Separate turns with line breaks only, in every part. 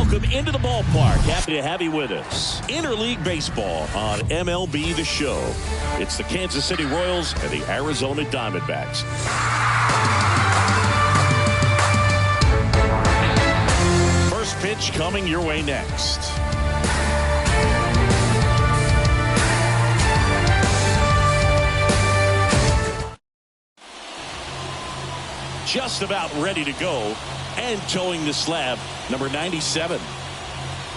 welcome into the ballpark. Happy to have you with us. Interleague Baseball on MLB The Show. It's the Kansas City Royals and the Arizona Diamondbacks. First pitch coming your way next. Just about ready to go and towing the slab, number 97.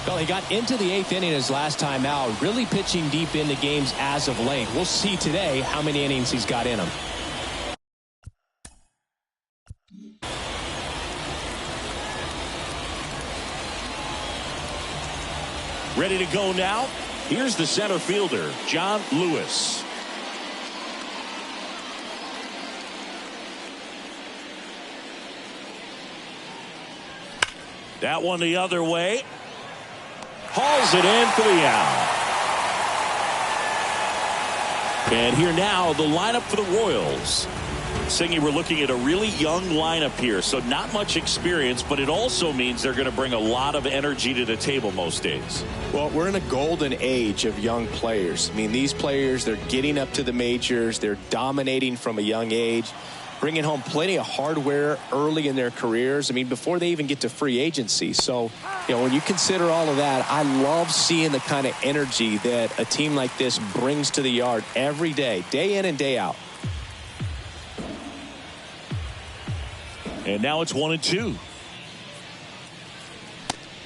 Well, he got into the 8th inning his last time out, really pitching deep into games as of late. We'll see today how many innings he's got in him.
Ready to go now. Here's the center fielder, John Lewis. That one the other way. Hauls it in for the out. And here now, the lineup for the Royals. Singy, we're looking at a really young lineup here, so not much experience, but it also means they're going to bring a lot of energy to the table most days.
Well, we're in a golden age of young players. I mean, these players, they're getting up to the majors. They're dominating from a young age, bringing home plenty of hardware early in their careers. I mean, before they even get to free agency. So, you know, when you consider all of that, I love seeing the kind of energy that a team like this brings to the yard every day in and day out.
And now it's 1-2.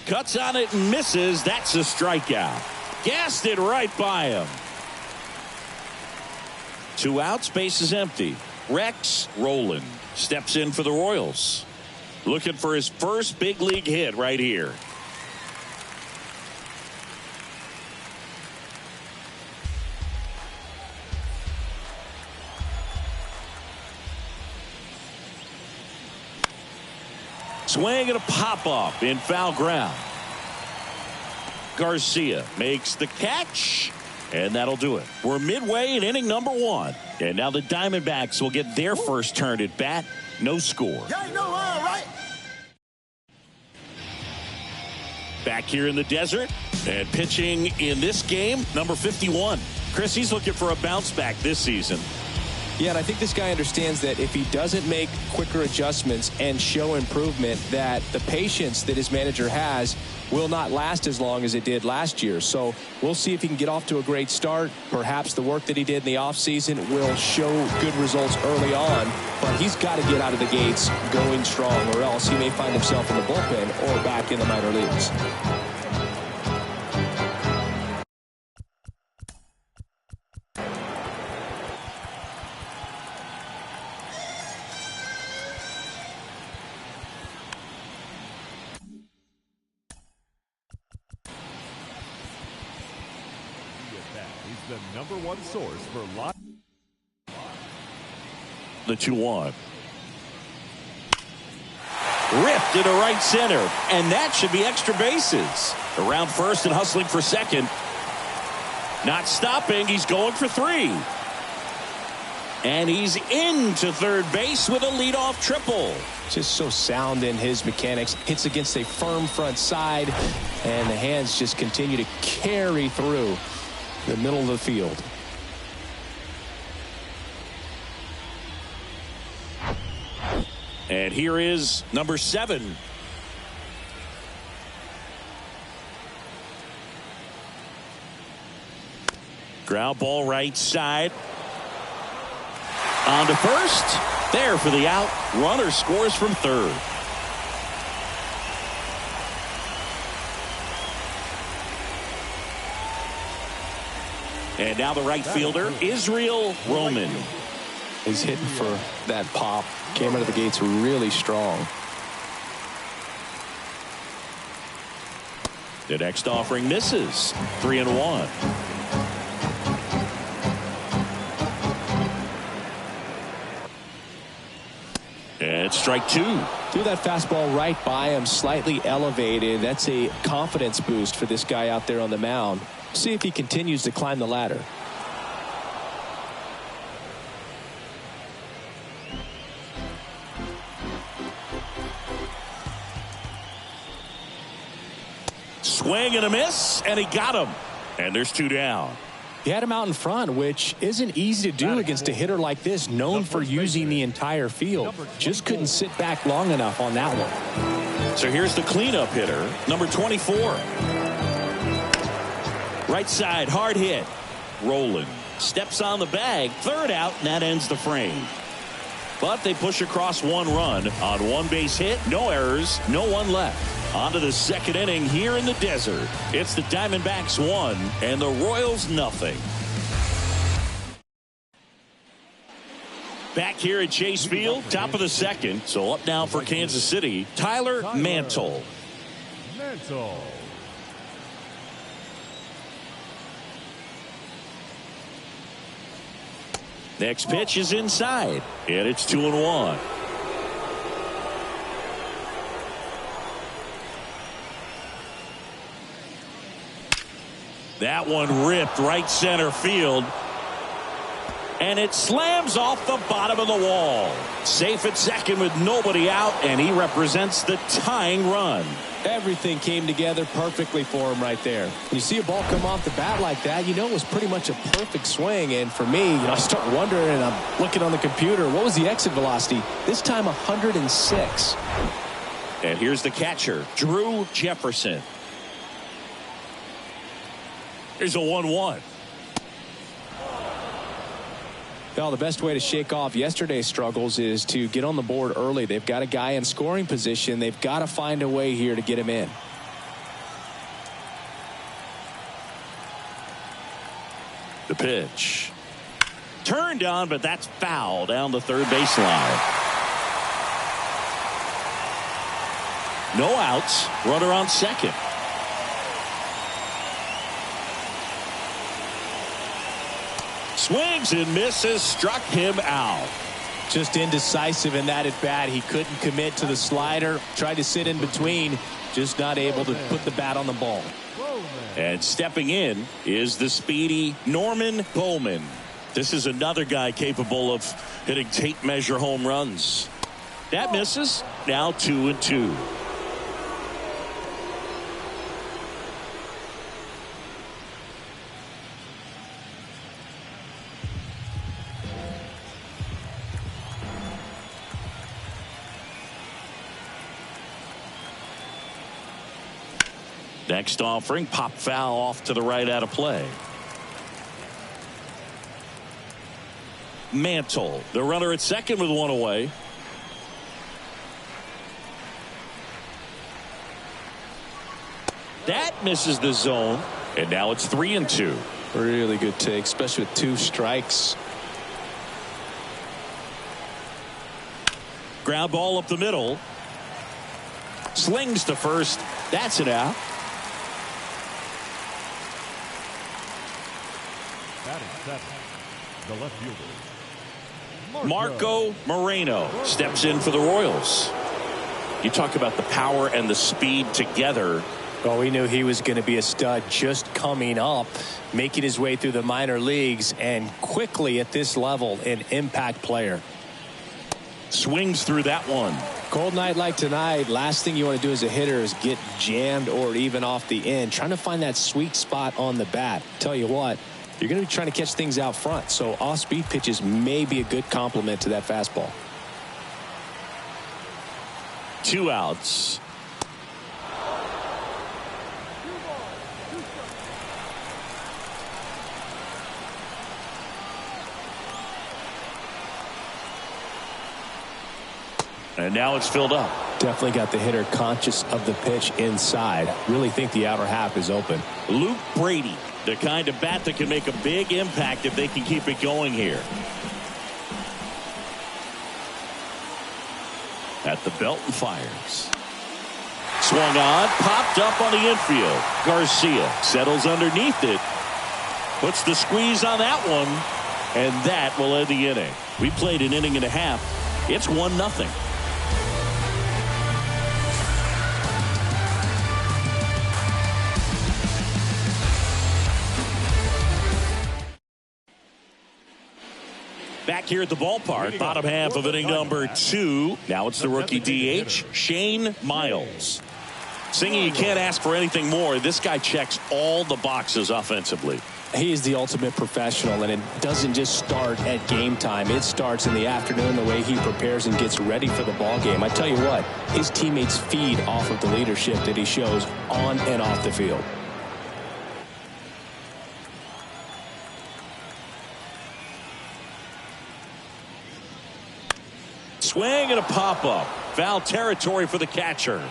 Cuts on it and misses. That's a strikeout. Gassed it right by him. 2 outs, base is empty. Rex Rowland steps in for the Royals. Looking for his first big league hit right here. Swing and a pop-up in foul ground. Garcia makes the catch, and that'll do it. We're midway in inning number 1. And now the Diamondbacks will get their first turn at bat. No score. Right? Back here in the desert and pitching in this game, number 51. Chris, he's looking for a bounce back this season.
Yeah, and I think this guy understands that if he doesn't make quicker adjustments and show improvement, that the patience that his manager has will not last as long as it did last year. So we'll see if he can get off to a great start. Perhaps the work that he did in the offseason will show good results early on, but he's got to get out of the gates going strong, or else he may find himself in the bullpen or back in the minor leagues.
The number 1 source for live.
The 2-1. Ripped into right center, and that should be extra bases. Around first and hustling for second. Not stopping, he's going for 3. And he's into third base with a leadoff triple.
Just so sound in his mechanics. Hits against a firm front side, and the hands just continue to carry through the middle of the field.
And here is number 7. Ground ball right side. On to first. There for the out. Runner scores from third. And now the right fielder, Israel Roman.
He's hitting for that pop. Came out of the gates really strong.
The next offering misses. 3-1. And strike 2.
Threw that fastball right by him, slightly elevated. That's a confidence boost for this guy out there on the mound. See if he continues to climb the ladder.
Swing and a miss, and he got him. And there's 2 down.
He had him out in front, which isn't easy to do against a hitter like this, known for using the entire field. Just couldn't sit back long enough on that one.
So here's the cleanup hitter, number 24. Right side, hard hit. Rolling. Steps on the bag. Third out, and that ends the frame. But they push across 1 run on 1 base hit. No errors, no one left. On to the 2nd inning here in the desert. It's the Diamondbacks 1 and the Royals nothing. Back here at Chase Field, top of the 2nd. So up now for Kansas City, Tyler Mantle. Next pitch is inside, and it's 2-1. That one ripped right center field. And it slams off the bottom of the wall. Safe at second with nobody out, and he represents the tying run.
Everything came together perfectly for him right there. When you see a ball come off the bat like that, you know it was pretty much a perfect swing. And for me, I start wondering, and I'm looking on the computer, what was the exit velocity? This time 106.
And here's the catcher, Drew Jefferson. Here's a 1-1.
Well, the best way to shake off yesterday's struggles is to get on the board early. They've got a guy in scoring position. They've got to find a way here to get him in.
The pitch. Turned on, but that's foul down the third baseline. No outs. Runner on second. Swings and misses, struck him out.
Just indecisive in that at bat. He couldn't commit to the slider. Tried to sit in between. Just not able to put the bat on the ball.
And stepping in is the speedy Norman Bowman. This is another guy capable of hitting tape measure home runs. That misses. Now 2-2. Next offering, pop foul off to the right out of play. Mantle, the runner at second with 1 away. That misses the zone, and now it's 3-2.
Really good take, especially with 2 strikes.
Ground ball up the middle. Slings to first. That's it out.
The left fielder,
Marco Moreno steps in for the Royals. You talk about the power and the speed together.
Well, we knew he was going to be a stud just coming up, making his way through the minor leagues, and quickly at this level, an impact player.
Swings through that one.
Cold night like tonight, last thing you want to do as a hitter is get jammed or even off the end. Trying to find that sweet spot on the bat. Tell you what, you're going to be trying to catch things out front, so off-speed pitches may be a good complement to that fastball.
2 outs. And now it's filled up.
Definitely got the hitter conscious of the pitch inside. Really think the outer half is open.
Luke Brady, the kind of bat that can make a big impact if they can keep it going here. At the belt and fires. Swung on, popped up on the infield. Garcia settles underneath it. Puts the squeeze on that one. And that will end the inning. We played an inning and a half. It's 1-0. Back here at the ballpark, bottom half of inning number 2. Now it's the rookie DH, Shane Miles. Singy, you can't ask for anything more. This guy checks all the boxes offensively.
He is the ultimate professional, and it doesn't just start at game time. It starts in the afternoon, the way he prepares and gets ready for the ball game. I tell you what, his teammates feed off of the leadership that he shows on and off the field.
Swing and a pop-up. Foul territory for the catcher.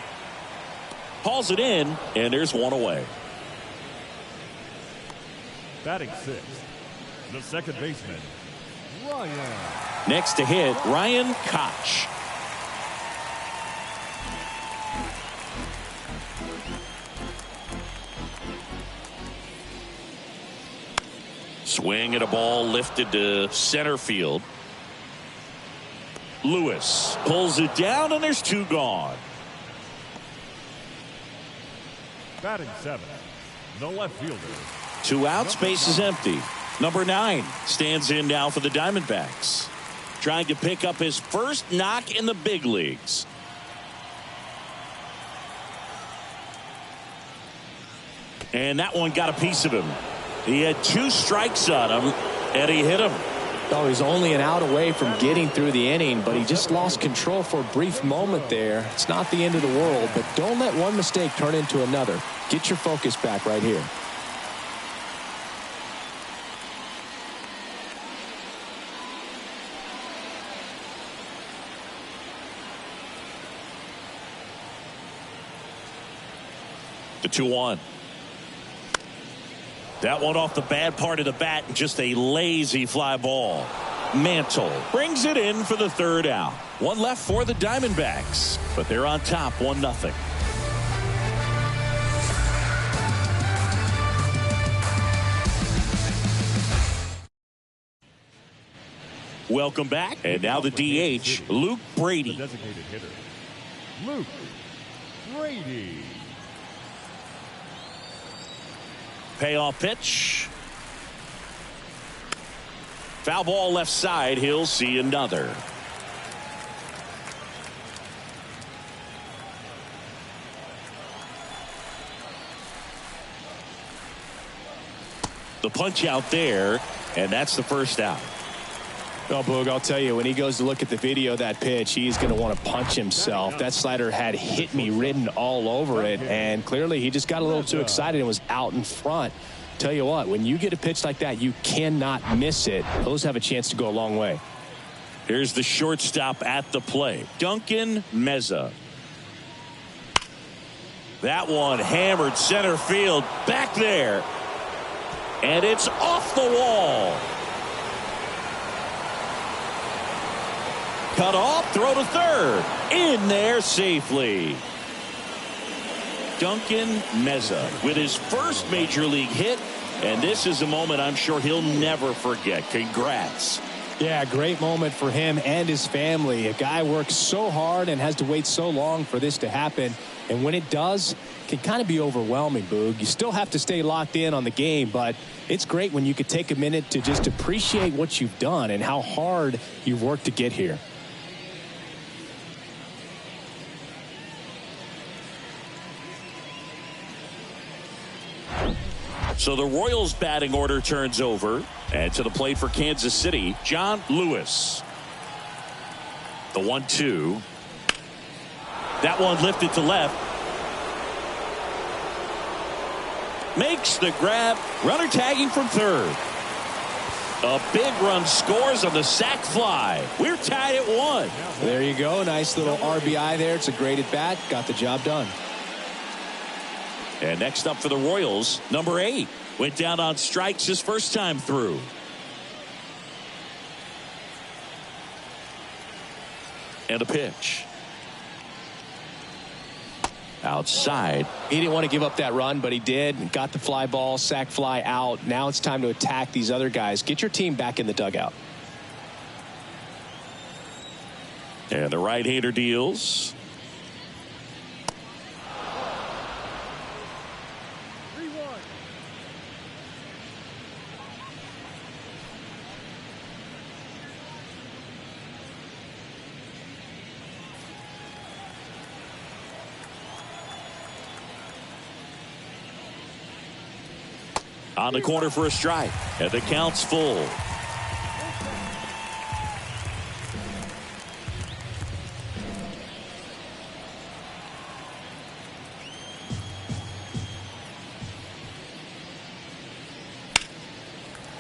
Hauls it in, and there's one away.
Batting sixth, the second baseman, Ryan.
Next to hit, Ryan Koch. Swing and a ball lifted to center field. Lewis pulls it down, and there's two gone.
Batting seventh, the left fielder.
2 outs, base is empty. Number 9 stands in now for the Diamondbacks, trying to pick up his first knock in the big leagues. And that one got a piece of him. He had 2 strikes on him, and he hit him.
Oh, he's only an out away from getting through the inning, but he just lost control for a brief moment there. It's not the end of the world, but don't let one mistake turn into another. Get your focus back right here.
The 2-1. That one off the bad part of the bat, just a lazy fly ball. Mantle brings it in for the third out. One left for the Diamondbacks, but they're on top 1-0. Welcome back, and now the DH, Luke Brady.
The designated hitter, Luke Brady.
Payoff pitch. Foul ball left side. He'll see another. The punch out there, and that's the first out.
Well, Boog, I'll tell you, when he goes to look at the video of that pitch, he's going to want to punch himself. That slider had hit me written all over it, and clearly he just got a little too excited and was out in front. Tell you what, when you get a pitch like that, you cannot miss it. Those have a chance to go a long way.
Here's the shortstop at the plate, Duncan Meza. That one hammered center field back there, and it's off the wall. Cut off, throw to third. In there safely. Duncan Meza with his first major league hit, and this is a moment I'm sure he'll never forget. Congrats.
Yeah, great moment for him and his family. A guy works so hard and has to wait so long for this to happen, and when it does, it can kind of be overwhelming, Boog. You still have to stay locked in on the game, but it's great when you could take a minute to just appreciate what you've done and how hard you've worked to get here.
So the Royals batting order turns over, and to the plate for Kansas City, John Lewis. The 1-2. That one lifted to left. Makes the grab. Runner tagging from third. A big run scores on the sac fly. We're tied at 1.
There you go. Nice little RBI there. It's a great at bat. Got the job done.
And next up for the Royals, number 8. Went down on strikes his first time through. And a pitch. Outside.
He didn't want to give up that run, but he did. Got the fly ball, sac fly out. Now it's time to attack these other guys. Get your team back in the dugout.
And the right-hander deals. On the corner for a strike. And the count's full.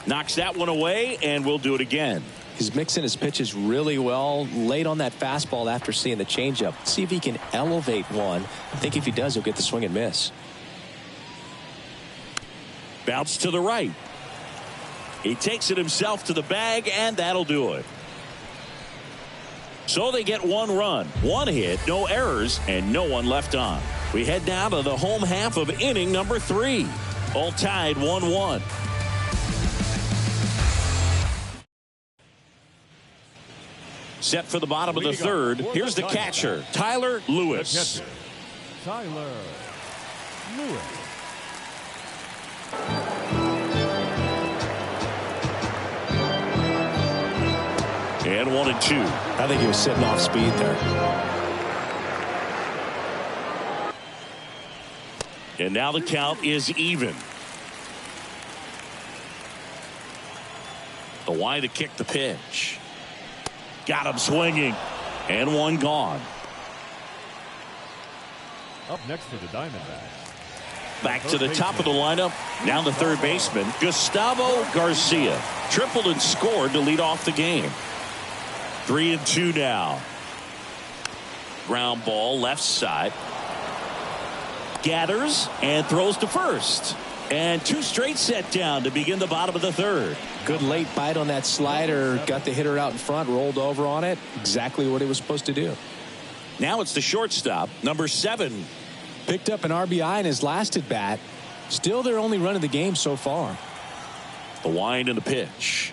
Knocks that one away, and we'll do it again.
He's mixing his pitches really well. Late on that fastball after seeing the changeup. See if he can elevate one. I think if he does, he'll get the swing and miss.
Bounce to the right. He takes it himself to the bag, and that'll do it. So they get one run, one hit, no errors, and no one left on. We head down to the home half of inning number 3. All tied 1-1. Set for the bottom of the third. Here's the catcher, Tyler Lewis.
Tyler Lewis.
And 1-2.
I think he was sitting off speed there.
And now the count is even. The wide to kick the pitch. Got him swinging. And one gone.
Up next for the Diamondbacks.
Back to the top of the lineup. Now the third baseman, Gustavo Garcia. Tripled and scored to lead off the game. 3-2 now. Ground ball left side. Gathers and throws to first. And 2 straight set down to begin the bottom of the third.
Good late bite on that slider. Got the hitter out in front, rolled over on it. Exactly what he was supposed to do.
Now it's the shortstop, number 7.
Picked up an RBI in his last at bat. Still their only run of the game so far.
The wind and the pitch.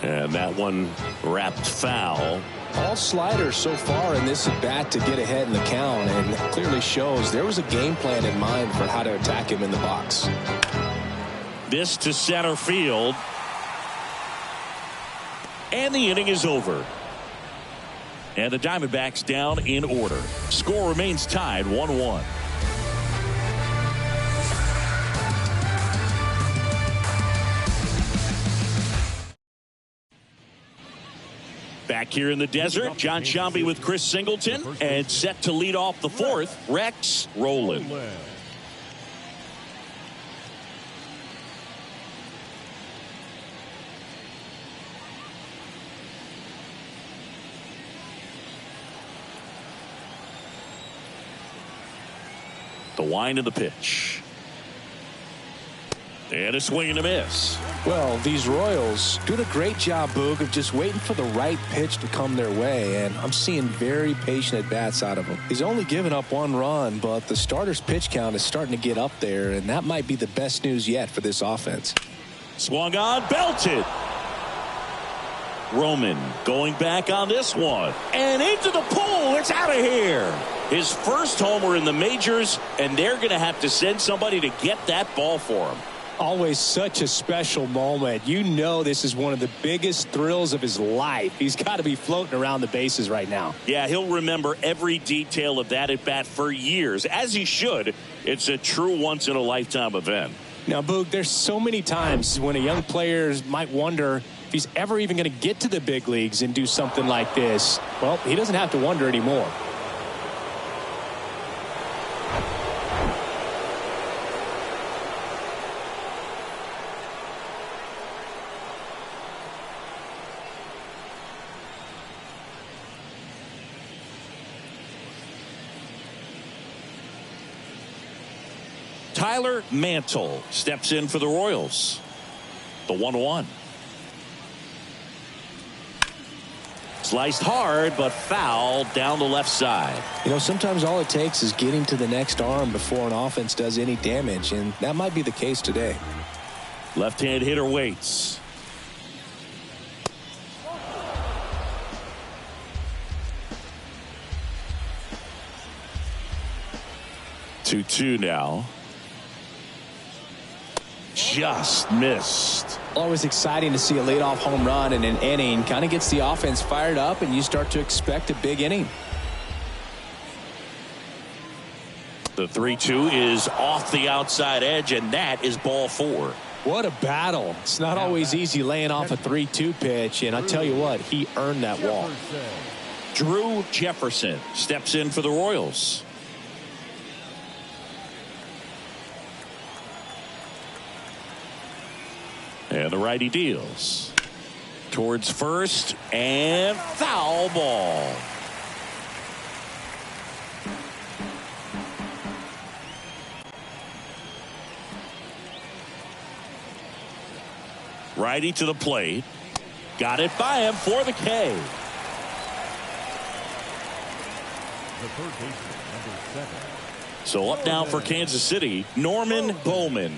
And that one wrapped foul.
All sliders so far in this at bat to get ahead in the count, and clearly shows there was a game plan in mind for how to attack him in the box.
This to center field. And the inning is over. And the Diamondbacks down in order. Score remains tied 1-1. Back here in the desert, John Sciambi with Chris Singleton, and set to lead off the fourth, Rex Rowland. The wind of the pitch. And a swing and a miss.
Well, these Royals doing a great job, Boog, of just waiting for the right pitch to come their way, and I'm seeing very patient at-bats out of him. He's only given up 1 run, but the starter's pitch count is starting to get up there, and that might be the best news yet for this offense.
Swung on, belted. Roman going back on this one. And into the pool. It's out of here. His first homer in the majors, and they're going to have to send somebody to get that ball for him.
Always such a special moment. You know this is one of the biggest thrills of his life. He's got to be floating around the bases right now.
Yeah, he'll remember every detail of that at bat for years, as he should. It's a true once-in-a-lifetime event.
Now, Boog, there's so many times when a young player might wonder if he's ever even going to get to the big leagues and do something like this. Well, he doesn't have to wonder anymore.
Tyler Mantle steps in for the Royals. The 1-1. Sliced hard, but foul down the left side.
You know, sometimes all it takes is getting to the next arm before an offense does any damage, and that might be the case today.
Left-hand hitter waits. Two now. Just missed.
Always exciting to see a leadoff home run in an inning. Kind of gets the offense fired up, and you start to expect a big inning.
The 3-2 is off the outside edge, and that is ball 4.
What a battle. It's not always easy laying off a 3-2 pitch, and I tell you what, he earned that walk.
Drew Jefferson steps in for the Royals. And the righty deals towards first, and foul ball. Righty to the plate. Got it by him for the K.
The third baseman, number 7.
So up now for Kansas City, Norman Bowman.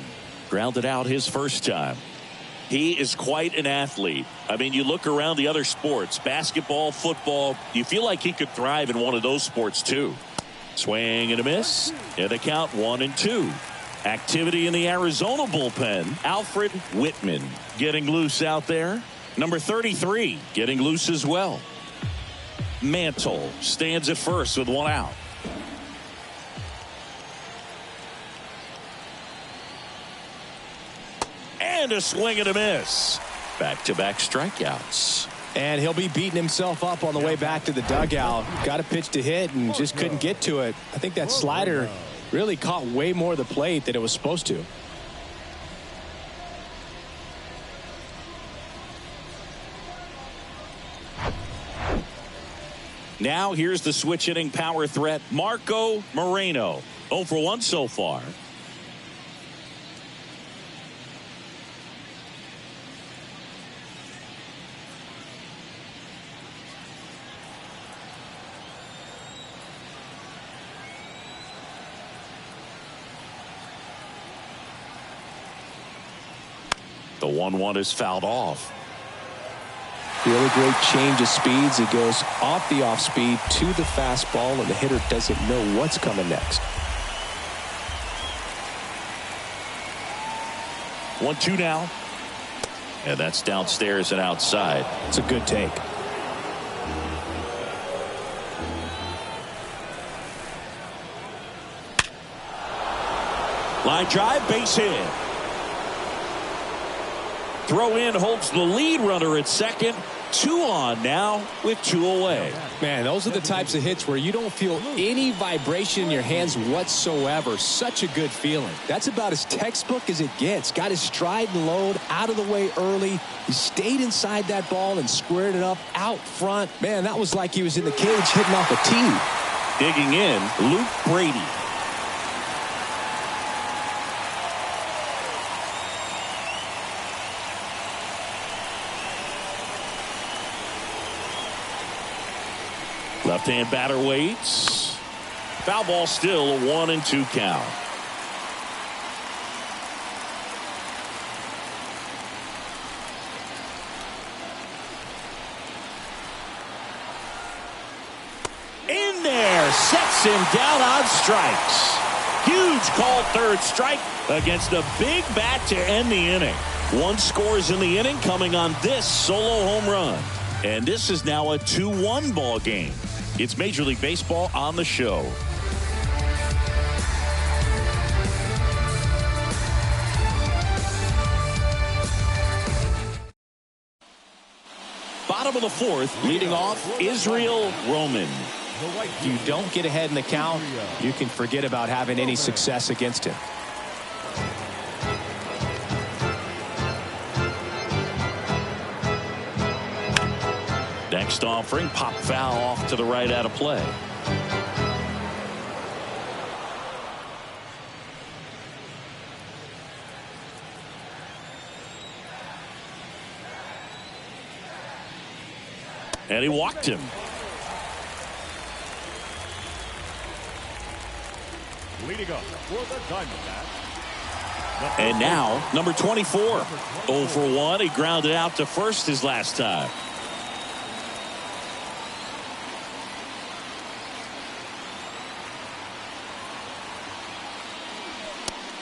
Grounded out his first time. He is quite an athlete. I mean, you look around the other sports, basketball, football, you feel like he could thrive in one of those sports too. Swing and a miss, and the count 1-2. Activity in the Arizona bullpen. Alfred Whitman getting loose out there. Number 33 getting loose as well. Mantle stands at first with 1 out. And a swing and a miss. Back-to-back strikeouts.
And he'll be beating himself up on the way back to the dugout. Got a pitch to hit and just couldn't get to it. I think that slider really caught way more of the plate than it was supposed to.
Now here's the switch hitting power threat, Marco Moreno. 0 for 1 so far. The 1-1 is fouled off.
Really great change of speeds. It goes off the off speed to the fastball, and the hitter doesn't know what's coming next.
1-2 now. And that's downstairs and outside.
It's a good take.
Line drive, base hit. Throw in holds the lead runner at second. 2 on now with 2 away.
Man, those are the types of hits where you don't feel any vibration in your hands whatsoever. Such a good feeling. That's about as textbook as it gets. Got his stride and load out of the way early. He stayed inside that ball and squared it up out front. Man, that was like he was in the cage hitting off a tee.
Digging in, Luke Brady. Left-hand batter waits. Foul ball still, a 1-2 count. In there, sets him down on strikes. Huge called third strike against a big bat to end the inning. 1 scores in the inning coming on this solo home run. And this is now a 2-1 ball game. It's Major League Baseball on the show. Bottom of the 4th, leading off, Israel Roman.
If you don't get ahead in the count, you can forget about having any success against him.
Next offering, pop foul off to the right out of play. And he walked him.
Leading up for the Diamondbacks.
And now, number 24. 0 for 1. He grounded out to first his last time.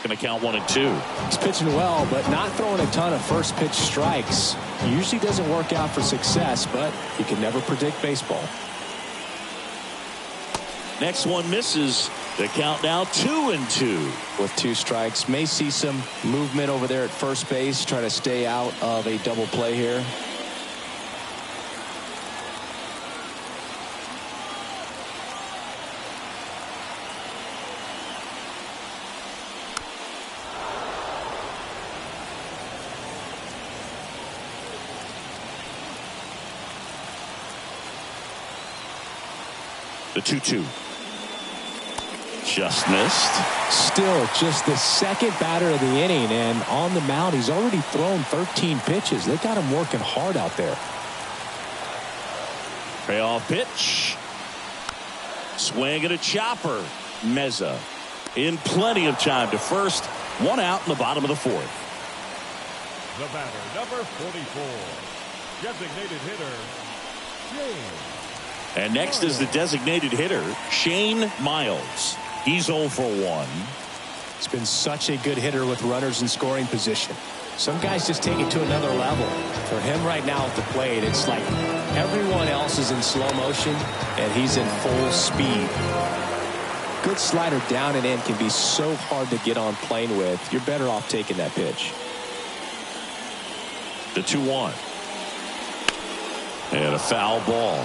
Going to count 1-2.
He's pitching well, but not throwing a ton of first pitch strikes. Usually doesn't work out for success, but you can never predict baseball.
Next one misses. The count now 2-2.
With 2 strikes, may see some movement over there at first base, trying to stay out of a double play here.
The 2-2. Just missed.
Still just the second batter of the inning, and on the mound he's already thrown 13 pitches. They got him working hard out there.
Payoff pitch. Swing and a chopper. Meza in plenty of time to first. 1 out in the bottom of the 4th.
The batter, number 44, designated hitter, Shane.
And next is the designated hitter, Shane Miles. He's 0 for 1.
He's been such a good hitter with runners in scoring position. Some guys just take it to another level. For him right now at the plate, it's like everyone else is in slow motion and he's in full speed. Good slider down and in can be so hard to get on plane with. You're better off taking that pitch.
The 2-1. And a foul ball.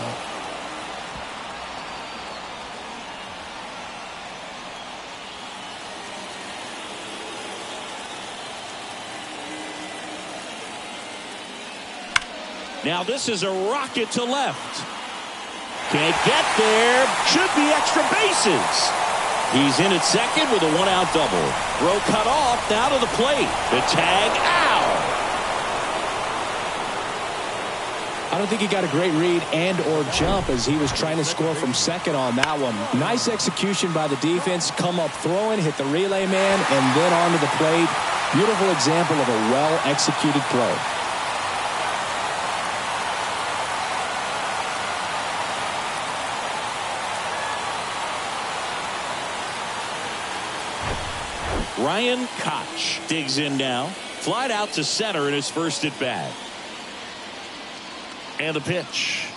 Now this is a rocket to left. Can't get there. Should be extra bases. He's in at second with a 1-out double. Throw cut off. Now to the plate. The tag out.
I don't think he got a great read and or jump as he was trying to score from second on that one. Nice execution by the defense. Come up throwing, hit the relay man, and then onto the plate. Beautiful example of a well-executed play.
Ryan Koch digs in now. Flied out to center in his first at bat. And the pitch.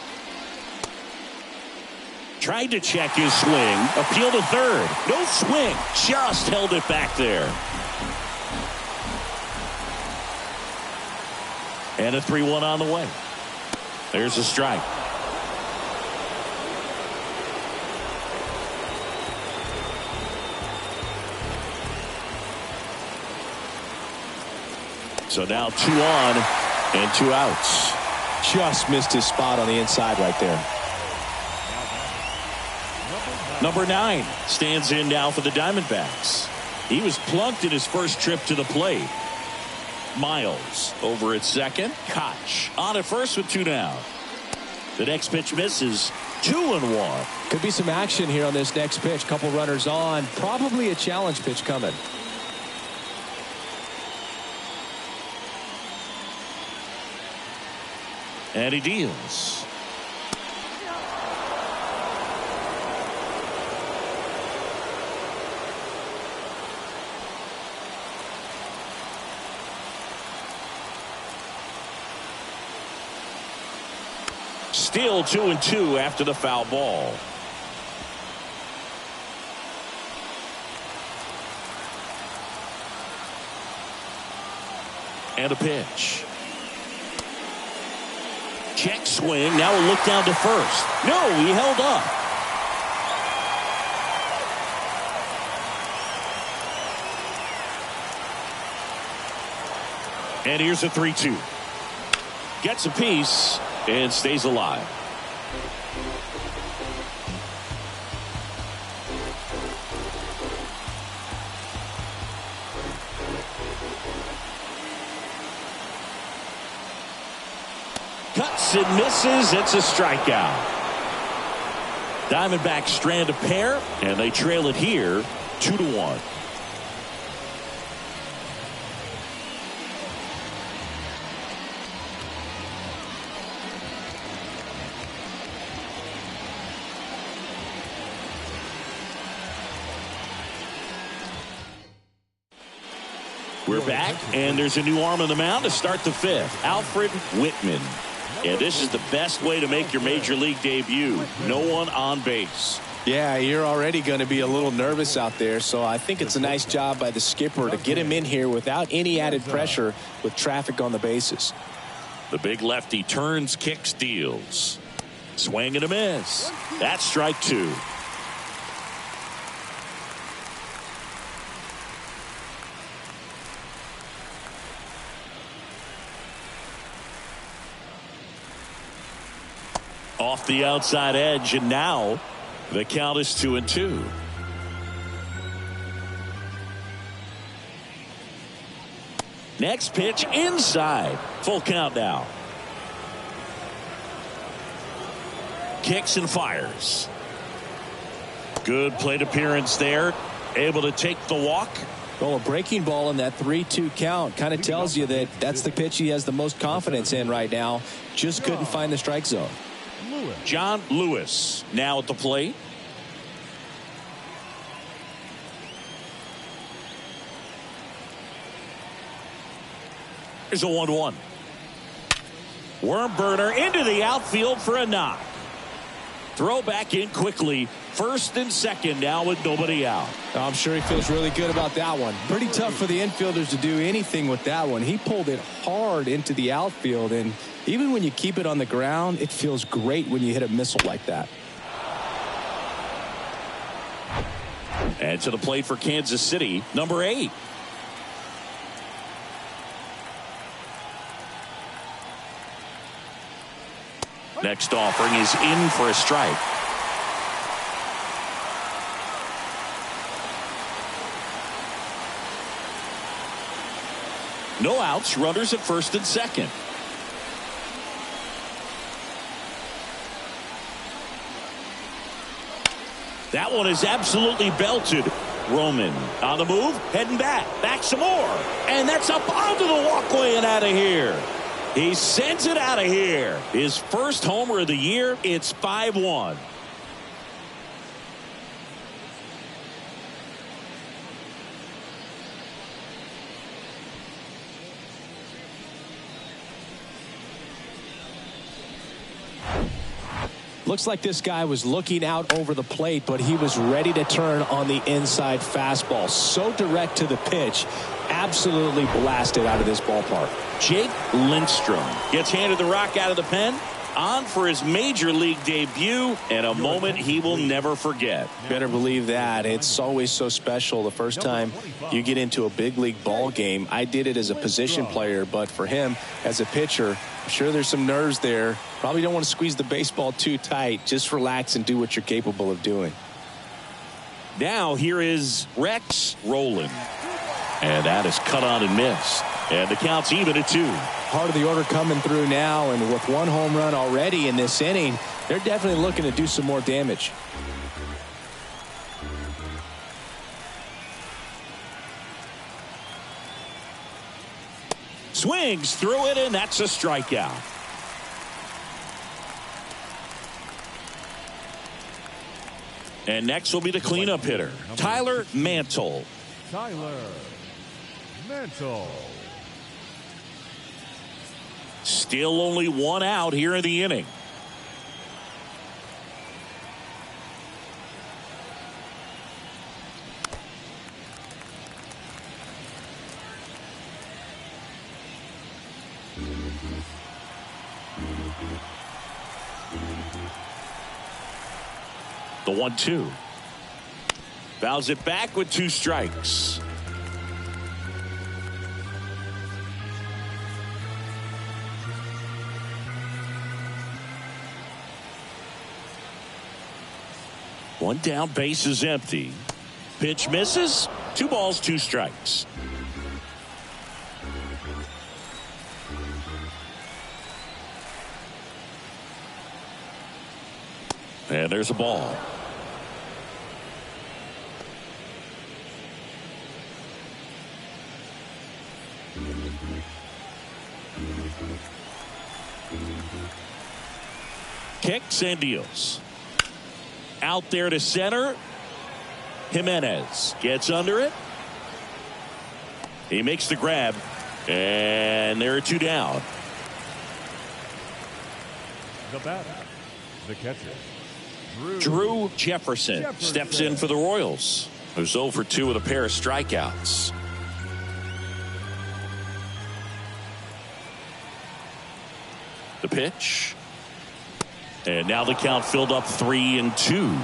Tried to check his swing. Appeal to third. No swing. Just held it back there. And a 3-1 on the way. There's a strike. So now 2 on and 2 outs.
Just missed his spot on the inside right there.
Number 9 stands in now for the Diamondbacks. He was plunked in his first trip to the plate. Miles over at second. Koch on at first with 2 down. The next pitch misses. 2-1.
Could be some action here on this next pitch. Couple runners on. Probably a challenge pitch coming.
And he deals. Still 2-2 after the foul ball. And a pitch. Check swing. Now a look down to first. No, he held up. And here's a 3-2. Gets a piece and stays alive. Cuts and misses. It's a strikeout. Diamondbacks strand a pair, and they trail it here 2-1. We're back, and there's a new arm on the mound to start the 5th. Alfred Whitman. And this is the best way to make your major league debut. No one on base.
Yeah, you're already going to be a little nervous out there, so I think it's a nice job by the skipper to get him in here without any added pressure with traffic on the bases.
The big lefty turns, kicks, deals. Swing and a miss. That's strike two. Off the outside edge, and now the count is 2-2. Next pitch inside. Full count now. Kicks and fires. Good plate appearance there. Able to take the walk.
Well, a breaking ball in that 3-2 count kind of tells you that that's the pitch he has the most confidence in right now. Just couldn't find the strike zone.
John Lewis now at the plate. Here's a 1-1. Worm burner into the outfield for a knock. Throw back in quickly. First and second now with nobody out.
I'm sure he feels really good about that one. Pretty tough for the infielders to do anything with that one. He pulled it hard into the outfield, and even when you keep it on the ground, it feels great when you hit a missile like that.
And to the plate for Kansas City, number 8. Next offering is in for a strike. No outs, runners at first and second. That one is absolutely belted. Roman on the move, heading back some more. And that's up onto the walkway and out of here. He sends it out of here. His first homer of the year. It's 5-1.
Looks like this guy was looking out over the plate, but he was ready to turn on the inside fastball. So direct to the pitch. Absolutely blasted out of this ballpark.
Jake Lindstrom gets handed the rock out of the pen. On for his major league debut, and a moment he will never forget.
Better believe that. It's always so special the first time you get into a big league ball game. I did it as a position player, but for him as a pitcher, I'm sure there's some nerves there. Probably don't want to squeeze the baseball too tight. Just relax and do what you're capable of doing.
Now here is Rex Rowland. And that is cut on and missed. And the count's even at 2.
Part of the order coming through now, and with one home run already in this inning, they're definitely looking to do some more damage.
Swings through it, and that's a strikeout. And next will be the cleanup hitter, Tyler Mantle.
Tyler Mantle.
Still only one out here in the inning. The 1-2. Fouls it back with 2 strikes. One down, base is empty. Pitch misses. 2 balls, 2 strikes. And there's a ball. Kicks and deals. Out there to center. Jimenez gets under it. He makes the grab. And there are 2 down.
The batter, the catcher,
Drew Jefferson steps in for the Royals, who's 0 for 2 with a pair of strikeouts. The pitch. And now the count filled up 3-2.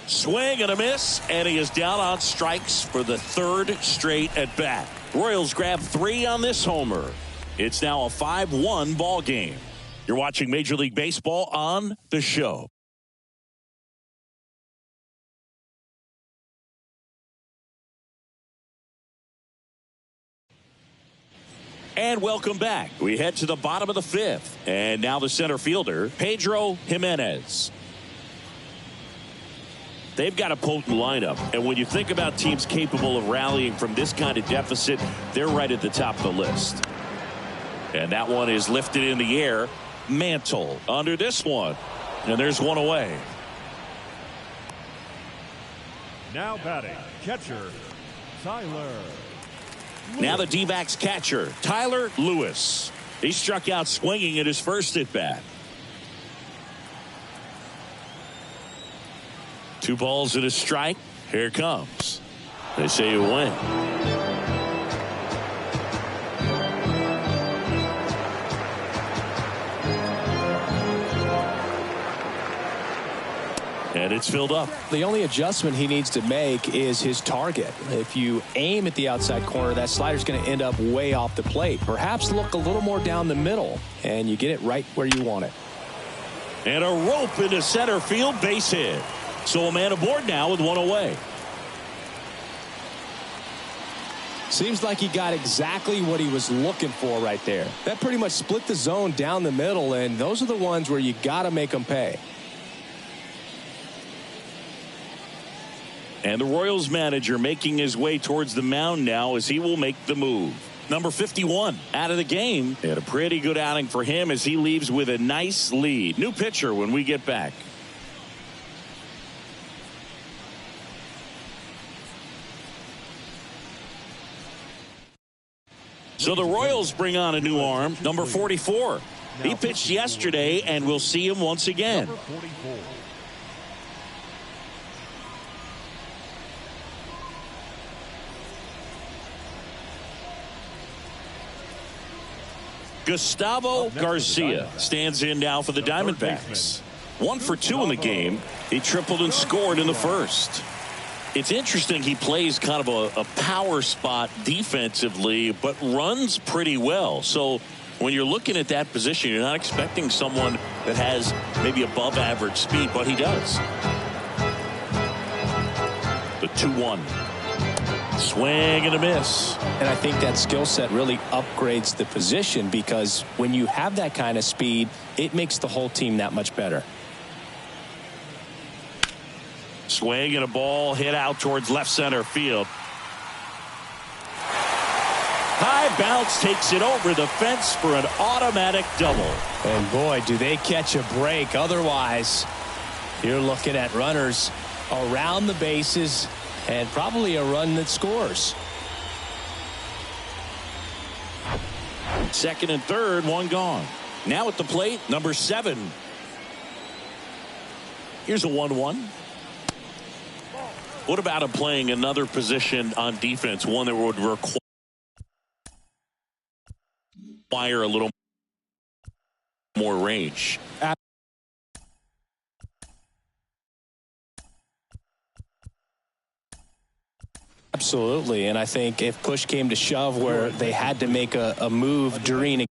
Swing and a miss, and he is down on strikes for the third straight at bat. Royals grab 3 on this homer. It's now a 5-1 ball game. You're watching Major League Baseball on The Show. And welcome back. We head to the bottom of the 5th. And now the center fielder, Pedro Jimenez. They've got a potent lineup. And when you think about teams capable of rallying from this kind of deficit, they're right at the top of the list. And that one is lifted in the air. Mantle under this one. And there's one away.
Now batting, catcher, Tyler.
Now the D-backs catcher, Tyler Lewis. He struck out swinging at his first at-bat. 2 balls and a strike. Here it comes. They say you win. And it's filled up.
The only adjustment he needs to make is his target. If you aim at the outside corner, that slider's going to end up way off the plate. Perhaps look a little more down the middle, and you get it right where you want it.
And a rope into center field, base hit. So a man aboard now with one away.
Seems like he got exactly what he was looking for right there. That pretty much split the zone down the middle, and those are the ones where you got to make them pay.
And the Royals manager making his way towards the mound now as he will make the move. Number 51 out of the game. And a pretty good outing for him as he leaves with a nice lead. New pitcher when we get back. So the Royals bring on a new arm, number 44. He pitched yesterday, and we'll see him once again.
Number 44.
Gustavo Garcia stands in now for the Diamondbacks. 1 for 2 in the game. He tripled and scored in the first. It's interesting, he plays kind of a power spot defensively, but runs pretty well. So when you're looking at that position, you're not expecting someone that has maybe above average speed, but he does. The 2-1. Swing and a miss.
And I think that skill set really upgrades the position, because when you have that kind of speed, it makes the whole team that much better.
Swing and a ball hit out towards left center field. High bounce takes it over the fence for an automatic double.
And boy, do they catch a break. Otherwise, you're looking at runners around the bases and probably a run that scores.
Second and third, one gone. Now at the plate, number 7. Here's a 1-1. What about him playing another position on defense, one that would require a little more range?
Absolutely, and I think if push came to shove where they had to make a move during a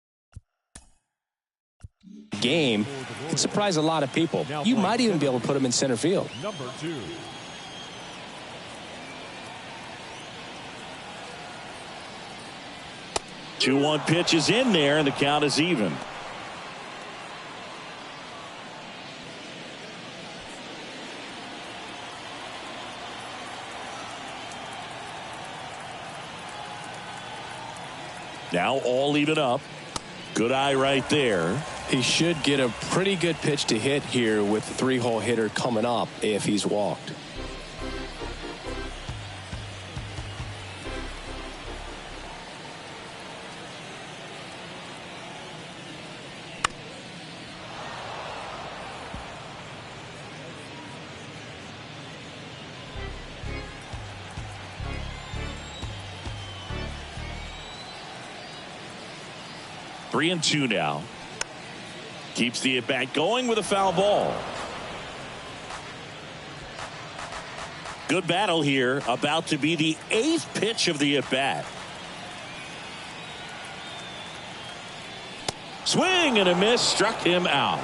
game, it'd surprise a lot of people. You might even be able to put him in center field.
Number 2.
2-1 pitch is in there, and the count is even. Now all even up. Good eye right there.
He should get a pretty good pitch to hit here with the 3-hole hitter coming up if he's walked.
3-2 now. Keeps the at bat going with a foul ball. Good battle here. About to be the 8th pitch of the at bat. Swing and a miss, struck him out.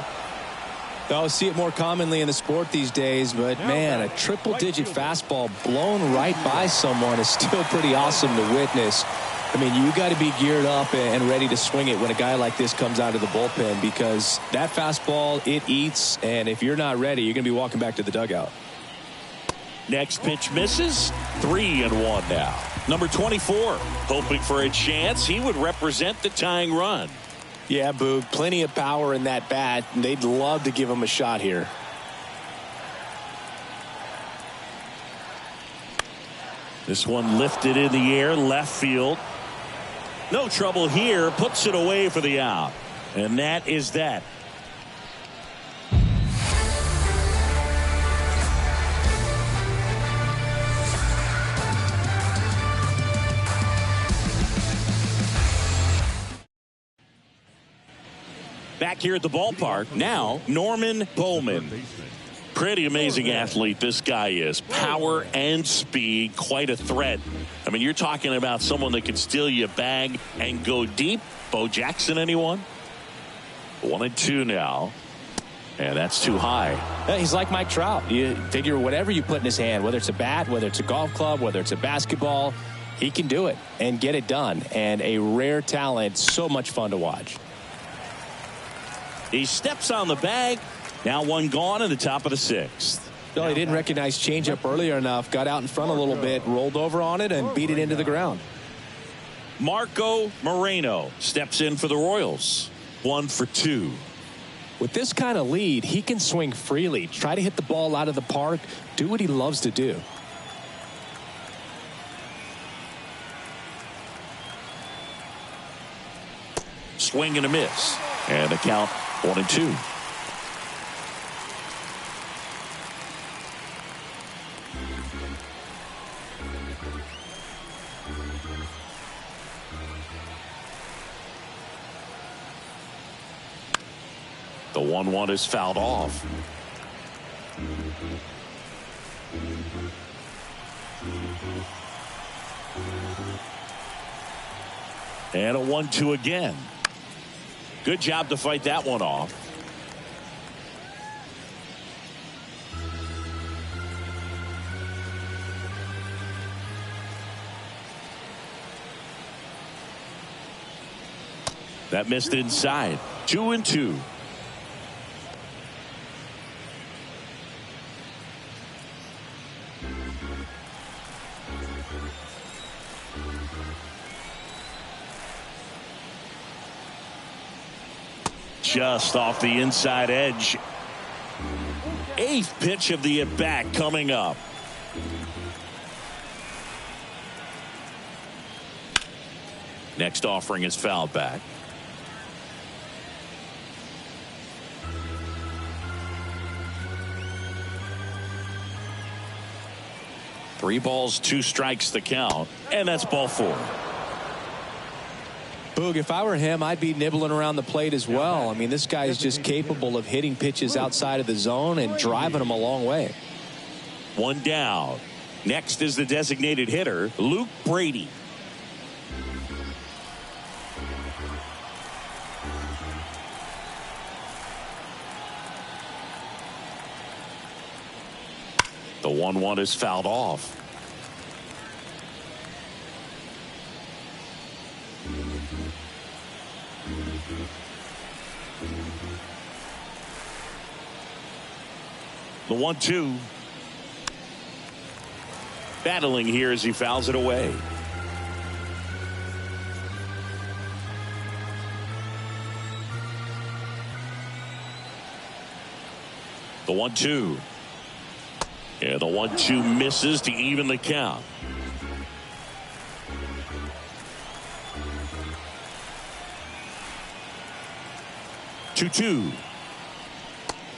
I'll see it more commonly in the sport these days, but man, a triple-digit fastball blown right by someone is still pretty awesome to witness. I mean, you got to be geared up and ready to swing it when a guy like this comes out of the bullpen, because that fastball, it eats, and if you're not ready, you're going to be walking back to the dugout.
Next pitch misses. 3-1 now. Number 24, hoping for a chance he would represent the tying run.
Yeah, Boog, plenty of power in that bat, and they'd love to give him a shot here.
This one lifted in the air, left field. No trouble here, puts it away for the out. And that is that. Back here at the ballpark, now Norman Bowman. Pretty amazing athlete this guy is. Power and speed, quite a threat. I mean, you're talking about someone that can steal you a bag and go deep. Bo Jackson, anyone? 1-2 now. And that's too high.
He's like Mike Trout. You figure whatever you put in his hand, whether it's a bat, whether it's a golf club, whether it's a basketball, he can do it and get it done. And a rare talent, so much fun to watch.
He steps on the bag. Now one gone in the top of the 6th.
No, he didn't recognize changeup earlier enough. Got out in front a little bit, rolled over on it, and beat it into the ground.
Marco Moreno steps in for the Royals. 1 for 2.
With this kind of lead, he can swing freely, try to hit the ball out of the park, do what he loves to do.
Swing and a miss. And the count 1-2. The 1-1 is fouled off. And a 1-2 again. Good job to fight that one off. That missed inside. 2-2. Just off the inside edge. 8th pitch of the at-bat coming up. Next offering is fouled back. Three balls, 2 strikes the count, and that's ball 4.
Boog, if I were him, I'd be nibbling around the plate as well. I mean, this guy is just capable of hitting pitches outside of the zone and driving them a long way.
1 down. Next is the designated hitter, Luke Brady. The 1-1 is fouled off. The 1-2. Battling here as he fouls it away. The 1-2. Yeah, the 1-2 misses to even the count. Two.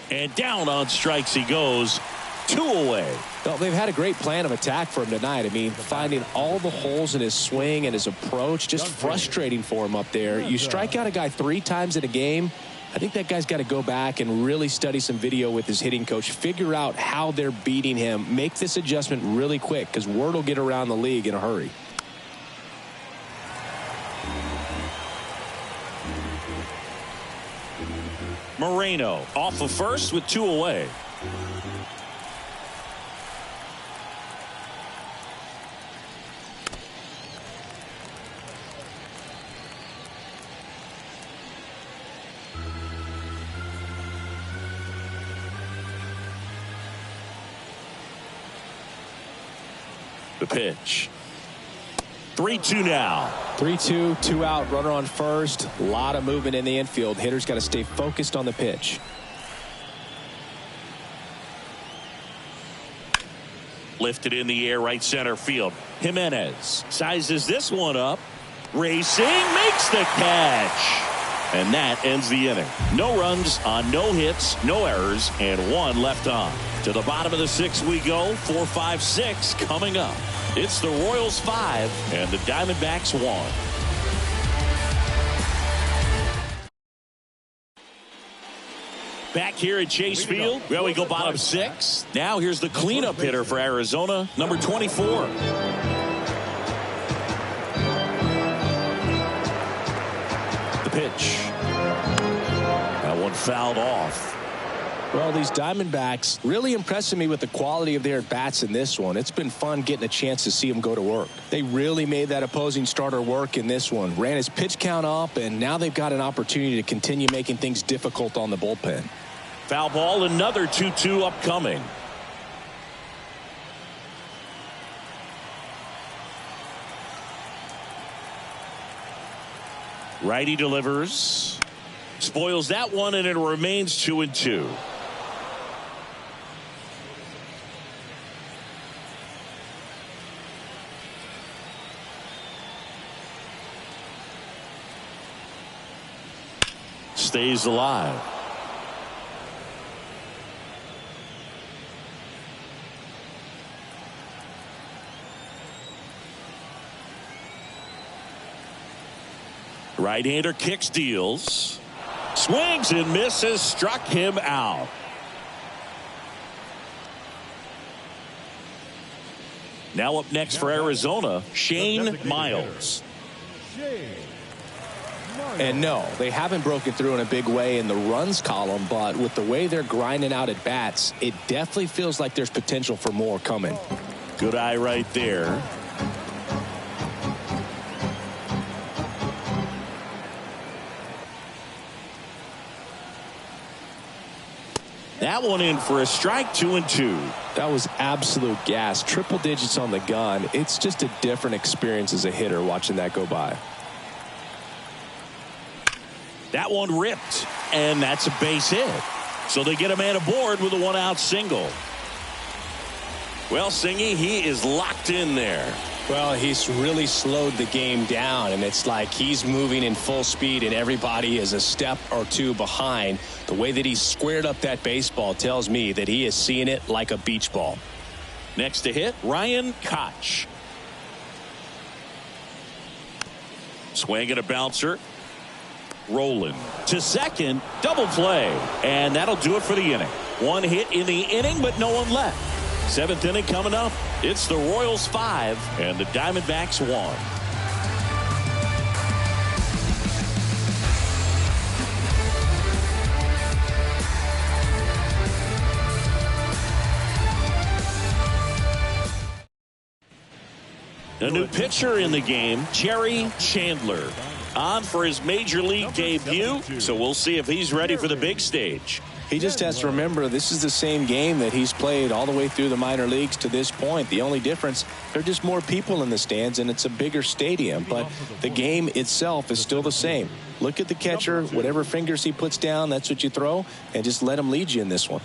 And down on strikes he goes. 2 away.
Well, they've had a great plan of attack for him tonight. I mean, finding all the holes in his swing and his approach, just frustrating for him up there. You strike out a guy 3 times in a game, I think that guy's got to go back and really study some video with his hitting coach, figure out how they're beating him, make this adjustment really quick, because word will get around the league in a hurry.
Moreno off of first with 2 away. The pitch. 3-2 now.
3-2, 2 out, runner on first. A lot of movement in the infield. Hitter's got to stay focused on the pitch.
Lifted in the air, right center field. Jimenez sizes this one up. Racing, makes the catch. And that ends the inning. No runs on no hits, no errors, and 1 left on. To the bottom of the 6th we go. 4, 5, 6 coming up. It's the Royals 5 and the Diamondbacks 1. Back here at Chase Field, well, we go bottom 6. Now here's the cleanup hitter for Arizona, number 24. The pitch. That one fouled off.
Well, these Diamondbacks really impressing me with the quality of their at-bats in this one. It's been fun getting a chance to see them go to work. They really made that opposing starter work in this one. Ran his pitch count up, and now they've got an opportunity to continue making things difficult on the bullpen.
Foul ball, another 2-2 upcoming. Righty delivers. Spoils that one, and it remains 2-2. Stays alive. Right-hander kicks, deals. Swings and misses, struck him out. Now up next for Arizona, Shane Miles.
And no, they haven't broken through in a big way in the runs column, but with the way they're grinding out at bats, it definitely feels like there's potential for more coming.
Good eye right there. That one in for a strike, 2-2.
That was absolute gas. Triple digits on the gun. It's just a different experience as a hitter watching that go by.
That one ripped, and that's a base hit. So they get a man aboard with a 1-out single. Well, Singy, he is locked in there.
Well, he's really slowed the game down, and it's like he's moving in full speed, and everybody is a step or 2 behind. The way that he's squared up that baseball tells me that he is seeing it like a beach ball.
Next to hit, Ryan Koch. Swing and a bouncer. Rolling to second, double play, and that'll do it for the inning. 1 hit in the inning, but no one left. 7th inning coming up. It's the Royals 5 and the Diamondbacks 1. A new pitcher in the game, Jerry Chandler, on for his major league debut, so we'll see if he's ready for the big stage.
He just has to remember this is the same game that he's played all the way through the minor leagues to this point. The only difference, there are just more people in the stands and it's a bigger stadium, but the game itself is still the same. Look at the catcher, whatever fingers he puts down, that's what you throw, and just let him lead you in this one.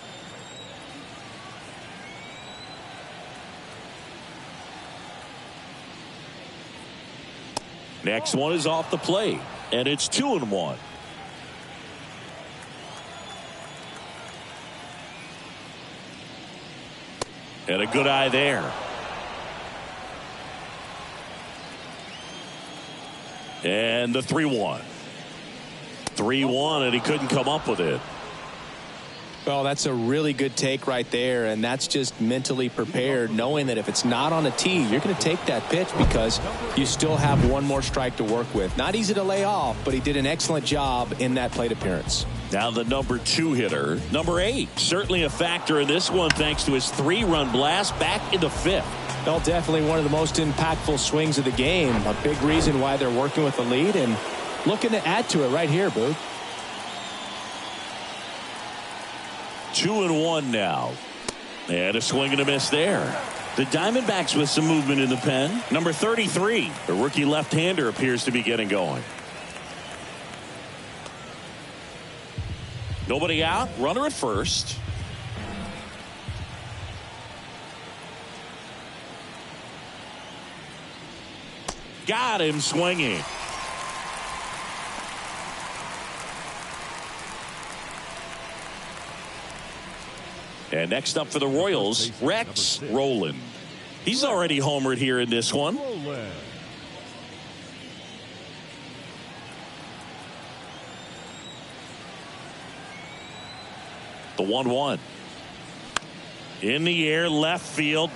Next one is off the plate, and it's 2-1. And a good eye there. And the 3-1. 3-1, and he couldn't come up with it.
Well, that's a really good take right there, and that's just mentally prepared, knowing that if it's not on a tee, you're going to take that pitch because you still have one more strike to work with. Not easy to lay off, but he did an excellent job in that plate appearance.
Now the number 2 hitter, number 8, certainly a factor in this one thanks to his 3-run blast back in the 5th.
Well, definitely one of the most impactful swings of the game. A big reason why they're working with the lead and looking to add to it right here, Boog.
2-1 now. And a swing and a miss there. The Diamondbacks with some movement in the pen. Number 33, the rookie left-hander, appears to be getting going. Nobody out. Runner at first. Got him swinging. And next up for the Royals, Rex Rowland. He's already homered here in this one. The 1-1. In the air, left field.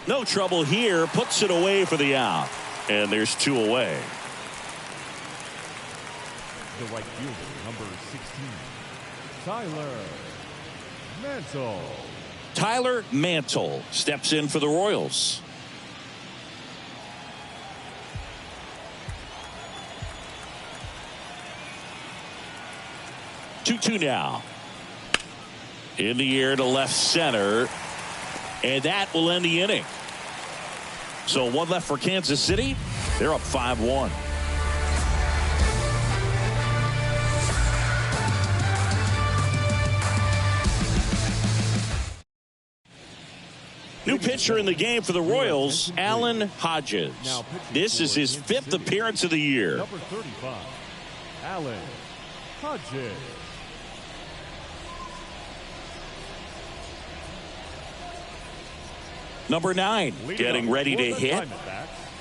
No trouble here. Puts it away for the out. And there's 2 away.
The right fielder, number 16, Tyler Mantle.
Tyler Mantle steps in for the Royals. Two now. In the air to left center. And that will end the inning. So 1 left for Kansas City. They're up 5-1. New pitcher in the game for the Royals, Alan Hodges. This is his 5th appearance of the year.
Number 35, Alan Hodges.
Number 9, getting ready to hit.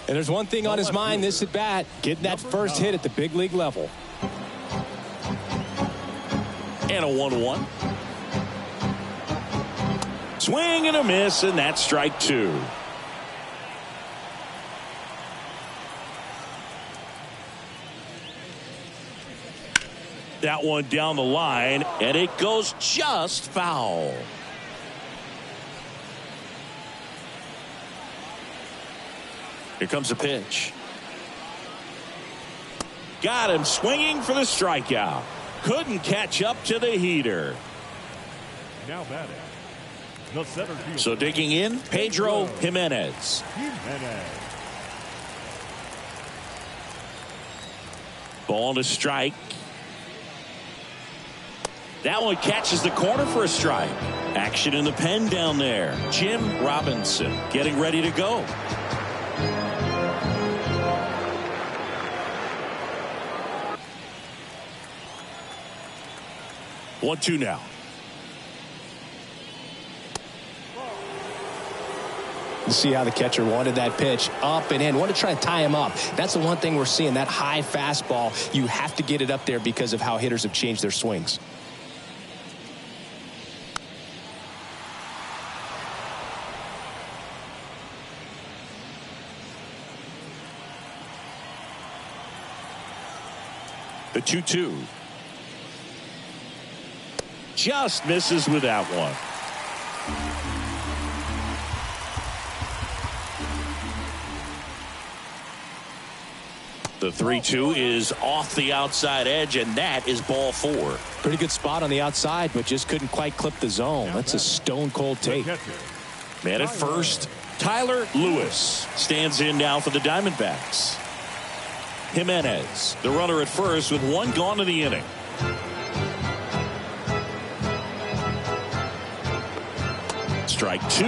And there's one thing on his mind this at bat, getting that first hit at the big league level.
And a 1-1. Swing and a miss, and that's strike 2. That one down the line, and it goes just foul. Here comes a pitch. Got him swinging for the strikeout. Couldn't catch up to the heater.
Now batting. The center fielder.
So digging in, Pedro Jimenez. Ball to strike. That one catches the corner for a strike. Action in the pen down there. Jim Robinson getting ready to go. One, 2 now.
You see how the catcher wanted that pitch up and in. Wanted to try and tie him up. That's the one thing we're seeing, that high fastball. You have to get it up there because of how hitters have changed their swings.
The 2-2. Just misses with that one. The 3-2 is off the outside edge, and that is ball 4.
Pretty good spot on the outside, but just couldn't quite clip the zone. That's a stone-cold take.
Man at first, Tyler Lewis stands in now for the Diamondbacks. Jimenez, the runner at first with 1 gone in the inning. Strike 2.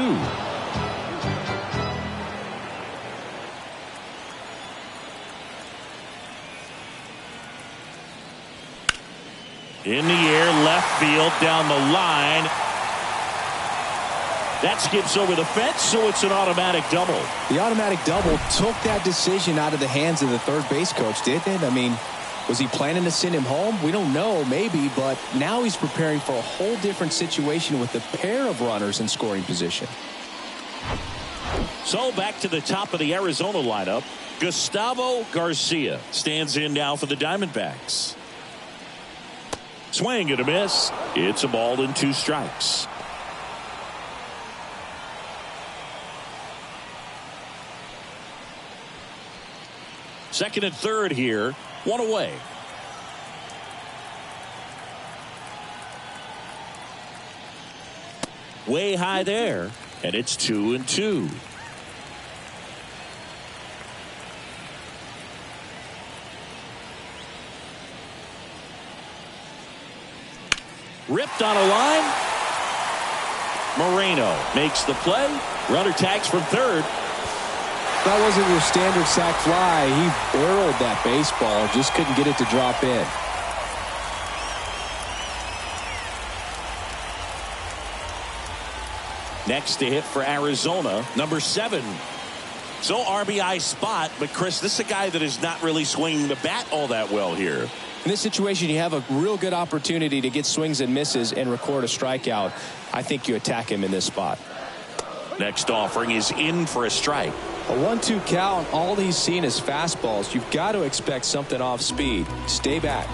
In the air, left field, down the line. That skips over the fence, so it's an automatic double.
The automatic double took that decision out of the hands of the third base coach, didn't it? I mean, was he planning to send him home? We don't know, maybe, but now he's preparing for a whole different situation with a pair of runners in scoring position.
So back to the top of the Arizona lineup. Gustavo Garcia stands in now for the Diamondbacks. Swing and a miss. It's a ball and 2 strikes. Second and third here. 1 away. Way high there. And it's 2-2. Ripped on a line. Moreno makes the play. Runner tags from third.
That wasn't your standard sac fly. He barreled that baseball, just couldn't get it to drop in.
Next to hit for Arizona, number 7. So RBI spot, but Chris, this is a guy that is not really swinging the bat all that well here.
In this situation, you have a real good opportunity to get swings and misses and record a strikeout. I think you attack him in this spot.
Next offering is in for a strike.
A 1-2 count, all he's seen is fastballs. You've got to expect something off speed. Stay back.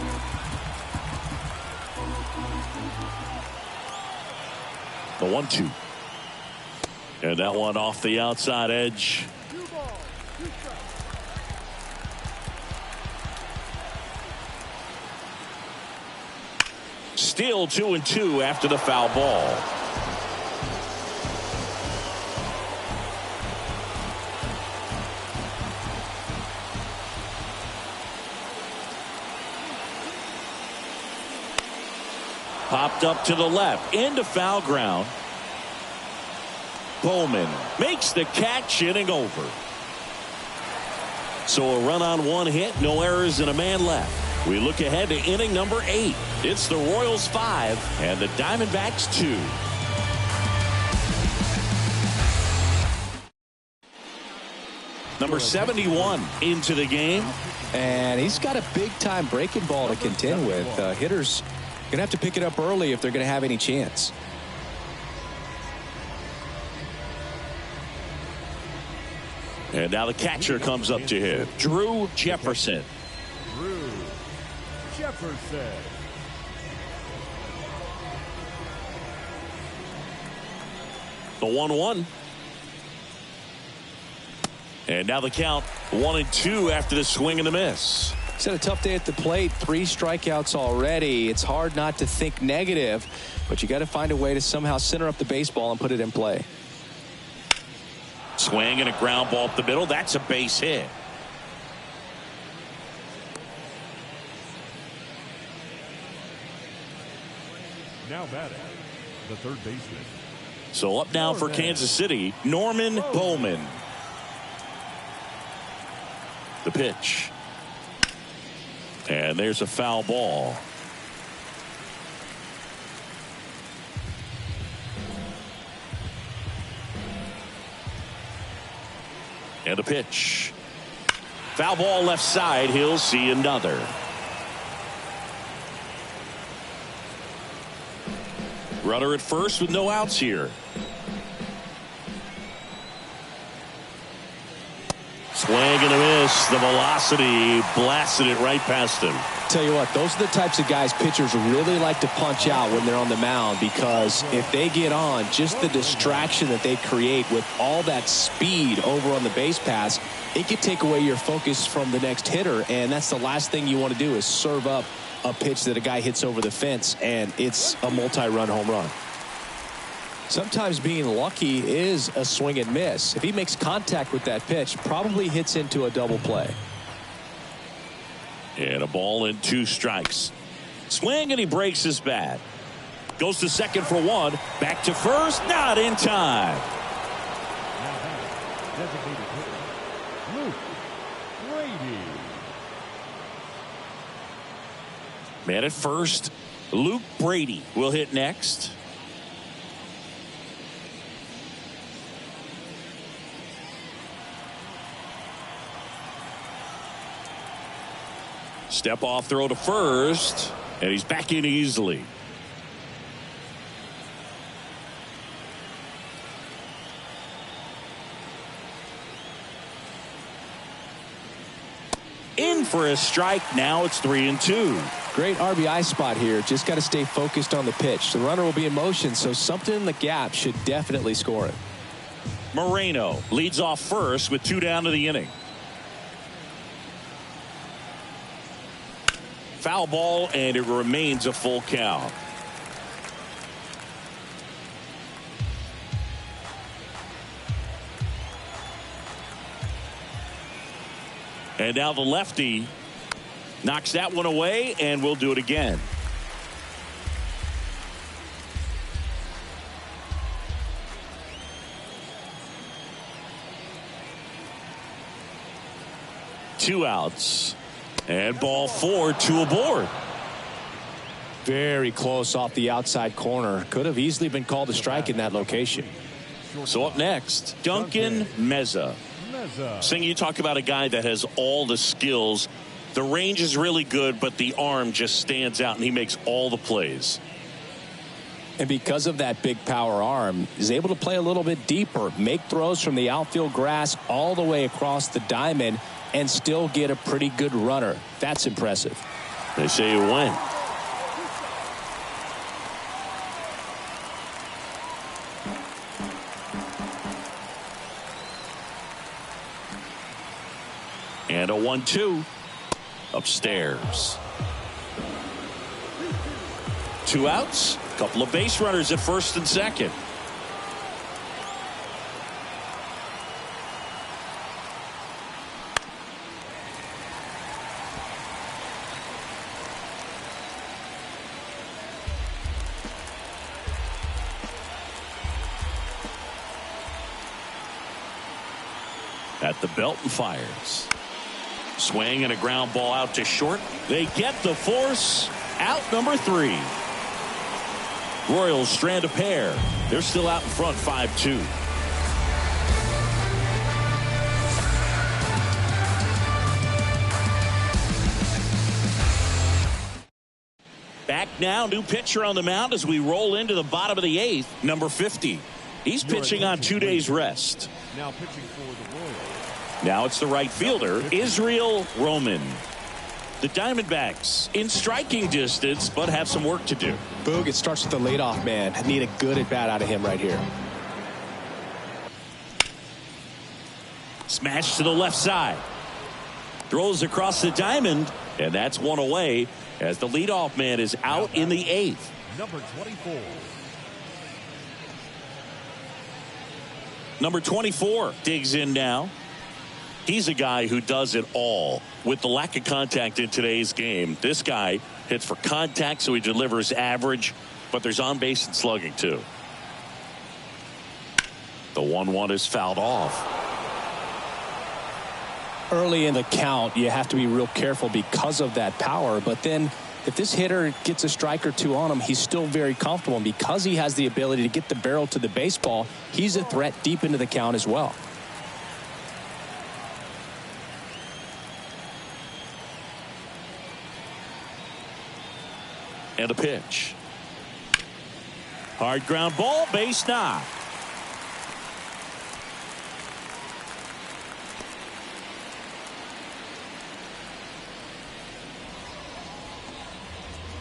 The 1-2. And that one off the outside edge. Still 2-2 after the foul ball. Popped up to the left into foul ground. Bowman makes the catch, inning over. So a run on 1 hit, no errors, and a man left. We look ahead to inning number 8. It's the Royals 5 and the Diamondbacks 2. Number 71 into the game.
And he's got a big-time breaking ball to contend with. Hitters going to have to pick it up early if they're going to have any chance.
And now the catcher comes up to him. Drew Jefferson.
Drew Jefferson.
The 1-1. And now the count 1-2 after the swing and the miss.
He's had a tough day at the plate. 3 strikeouts already. It's hard not to think negative, but you got to find a way to somehow center up the baseball and put it in play.
Swing and a ground ball up the middle. That's a base hit.
Now batting, the third baseman.
So up now for Kansas City, Norman Bowman. The pitch. And there's a foul ball. And a pitch. Foul ball left side. He'll see another. Runner at first with no outs here. Swing and a miss. The velocity blasted it right past him.
Tell you what, those are the types of guys pitchers really like to punch out when they're on the mound, because if they get on, just the distraction that they create with all that speed over on the base pass, it could take away your focus from the next hitter, and that's the last thing you want to do is serve up a pitch that a guy hits over the fence and it's a multi-run home run. Sometimes being lucky is a swing and miss. If he makes contact with that pitch, probably hits into a double play.
And a ball and 2 strikes. Swing and he breaks his bat. Goes to second for 1. Back to first. Not in time.
Now batting, designated hitter, Luke Brady.
Man at first, Luke Brady will hit next. Step off throw to first, and he's back in easily. In for a strike. Now it's 3-2.
Great RBI spot here. Just got to stay focused on the pitch. The runner will be in motion, so something in the gap should definitely score it.
Moreno leads off first with 2 down to the inning. Foul ball, and it remains a full count. And now the lefty knocks that one away, and we'll do it again. Two outs. And ball 4, 2 aboard.
Very close off the outside corner. Could have easily been called a strike in that location.
So up next, Duncan Meza. Sing, you talk about a guy that has all the skills. The range is really good, but the arm just stands out, and he makes all the plays.
And because of that big power arm, he's able to play a little bit deeper, make throws from the outfield grass all the way across the diamond, and still get a pretty good runner. That's impressive.
They say you win. And a 1-2 upstairs. 2 outs, a couple of base runners at first and second. At the belt and fires. Swing and a ground ball out to short. They get the force. Out number 3. Royals strand a pair. They're still out in front 5-2. Back now, new pitcher on the mound as we roll into the bottom of the 8th, number 50. He's pitching on 2 days rest.
Now pitching for the Royals.
Now it's the right fielder, Israel Roman. The Diamondbacks in striking distance, but have some work to do.
Boog, it starts with the leadoff man. Need a good at bat out of him right here.
Smash to the left side. Throws across the diamond, and that's one away as the leadoff man is out in the 8th.
Number 24.
Number 24 digs in now. He's a guy who does it all. With the lack of contact in today's game, this guy hits for contact, so he delivers average, but there's on base and slugging too. The 1-1 is fouled off.
Early in the count, you have to be real careful because of that power, but then if this hitter gets a strike or 2 on him, he's still very comfortable, and because he has the ability to get the barrel to the baseball, he's a threat deep into the count as well.
And a pitch. Hard ground ball, base knock.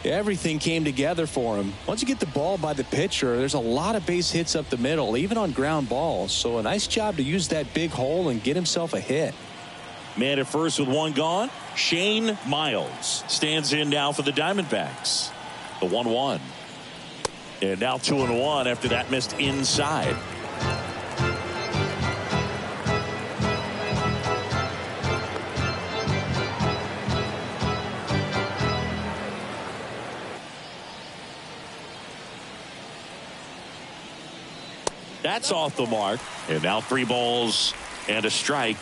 Everything came together for him. Once you get the ball by the pitcher, there's a lot of base hits up the middle, even on ground balls. So a nice job to use that big hole and get himself a hit.
Man at first with 1 gone. Shane Miles stands in now for the Diamondbacks. The 1-1. And now 2-1 after that missed inside. That's off the mark. And now 3 balls and a strike.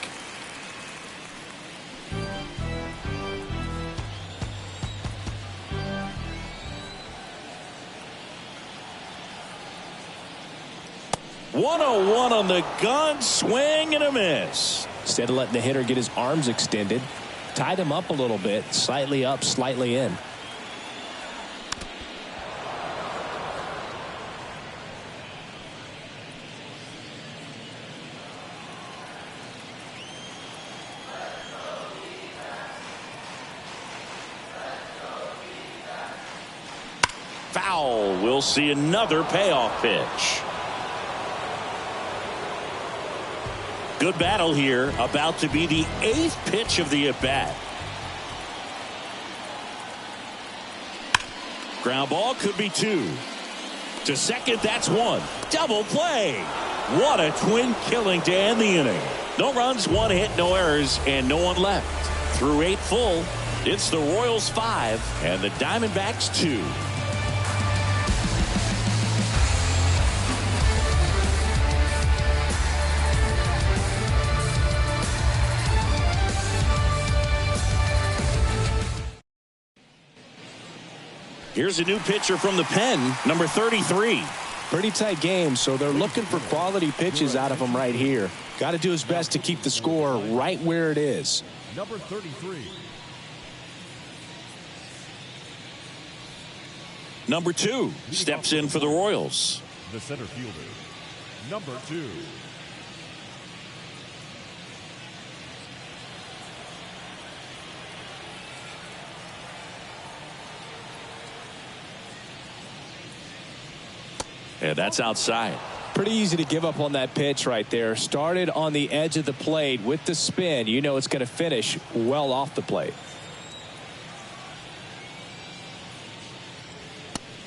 One on the gun, swing and a miss.
Instead of letting the hitter get his arms extended, tied him up a little bit, slightly up, slightly in.
Foul. We'll see another payoff pitch. Good battle here. About to be the 8th pitch of the at-bat. Ground ball could be 2. To second, that's 1. Double play. What a twin killing to end the inning. No runs, 1 hit, no errors, and no one left. Through 8 full, it's the Royals 5 and the Diamondbacks 2. Here's a new pitcher from the pen, number 33.
Pretty tight game, so they're looking for quality pitches out of him right here. Got to do his best to keep the score right where it is.
Number 33.
Number 2 steps in for the Royals.
The center fielder, number 2.
And that's outside.
Pretty easy to give up on that pitch right there. Started on the edge of the plate with the spin. You know it's going to finish well off the plate.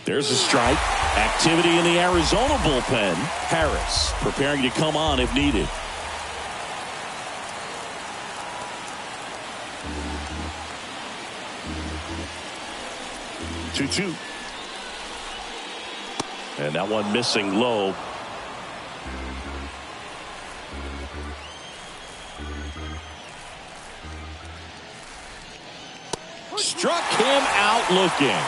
There's a strike. Activity in the Arizona bullpen. Harris preparing to come on if needed. Two. And that one missing low. Struck him out looking.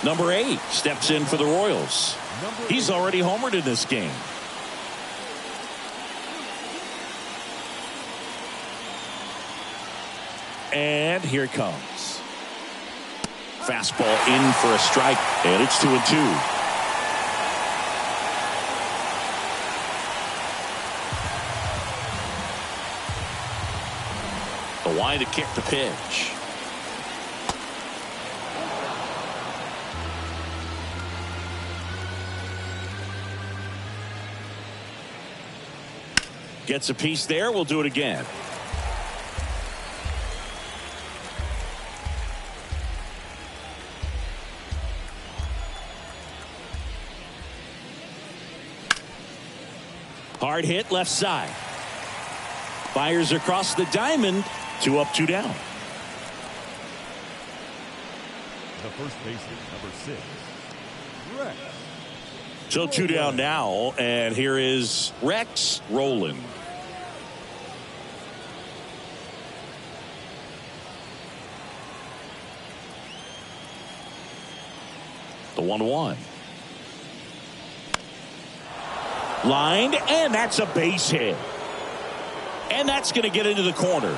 Number 8 steps in for the Royals. He's already homered in this game. And here it comes. Fastball in for a strike, and it's 2-2. The wind to kick the pitch. Gets a piece there. We'll do it again. Hard hit left side. Fires across the diamond. 2 up, 2 down.
The first baseman, number 6, Rex.
So 2 down now, and here is Rex rolling. The 1-1. Lined, and that's a base hit. And that's going to get into the corner.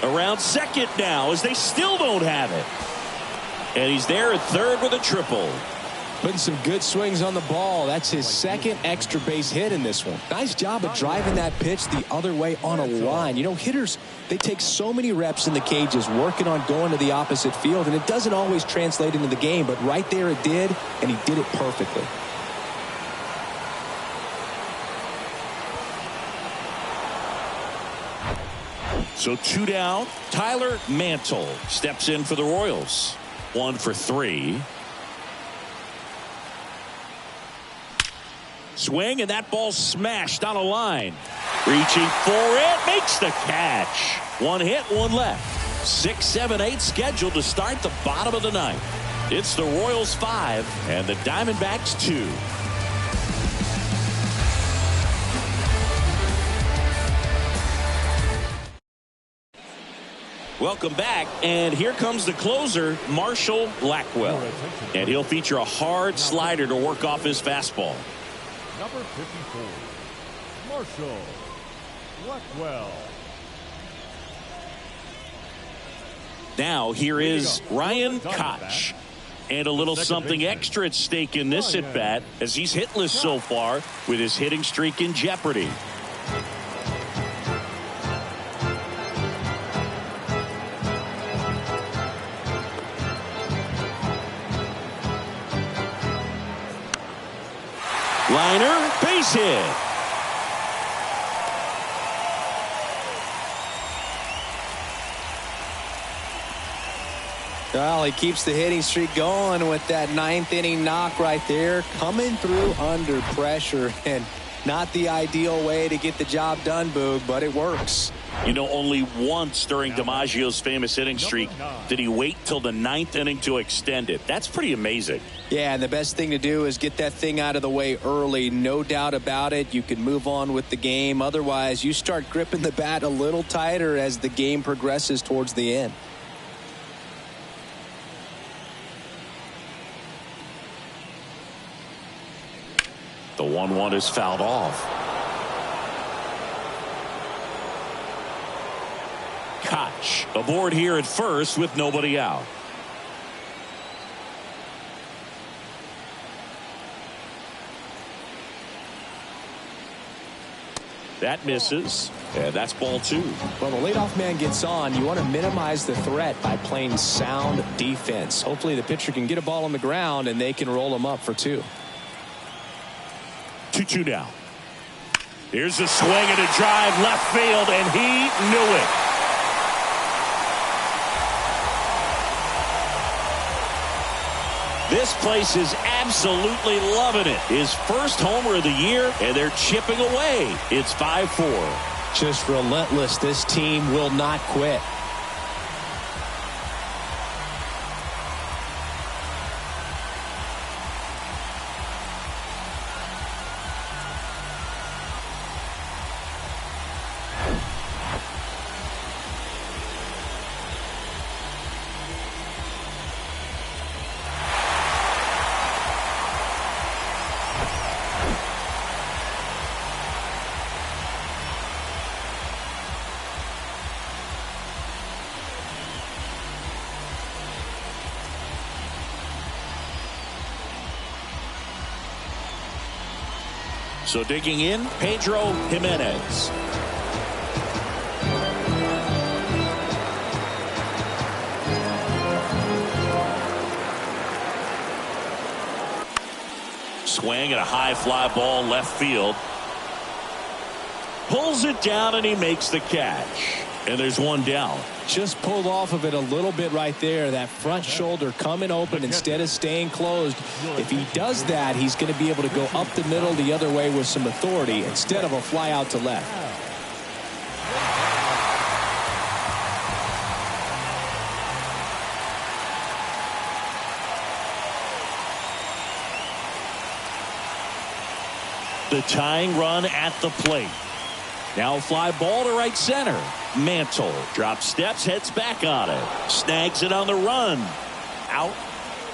Around second now as they still don't have it. And he's there at third with a triple.
Putting some good swings on the ball. That's his second extra base hit in this one. Nice job of driving that pitch the other way on a line. You know, hitters, they take so many reps in the cages working on going to the opposite field, and it doesn't always translate into the game, but right there it did, and he did it perfectly.
So 2 down. Tyler Mantle steps in for the Royals. 1 for 3. Swing, and that ball smashed on a line. Reaching for it, makes the catch. 1 hit, 1 left. 6, 7, 8 scheduled to start the bottom of the ninth. It's the Royals 5 and the Diamondbacks 2. Welcome back, and here comes the closer, Marshall Blackwell. And he'll feature a hard slider to work off his fastball.
Number 54, Marshall Blackwell.
Now here is Ryan Koch. And a little something extra at stake in this at-bat as he's hitless so far with his hitting streak in jeopardy. Liner, base hit.
Well, he keeps the hitting streak going with that 9th inning knock right there, coming through under pressure, and not the ideal way to get the job done, Boog, but it works.
You know, only once during DiMaggio's famous hitting streak did he wait till the 9th inning to extend it. That's pretty amazing.
Yeah, and the best thing to do is get that thing out of the way early. No doubt about it. You can move on with the game. Otherwise, you start gripping the bat a little tighter as the game progresses towards the end.
The 1-1 is fouled off. Koch aboard here at first with nobody out. That misses, and that's ball 2.
Well, the leadoff man gets on. You want to minimize the threat by playing sound defense. Hopefully the pitcher can get a ball on the ground and they can roll him up for 2.
2-2 now. Here's a swing and a drive left field, and he knew it. This place is absolutely loving it. His first homer of the year, and they're chipping away. It's 5-4.
Just relentless. This team will not quit.
So digging in, Pedro Jimenez. Swing and a high fly ball left field. Pulls it down and he makes the catch. And there's one down.
Just pulled off of it a little bit right there. That front shoulder coming open instead of staying closed. If he does that, he's going to be able to go up the middle the other way with some authority instead of a fly out to left.
The tying run at the plate. Now a fly ball to right center. Mantle drops steps, heads back on it. Snags it on the run. Out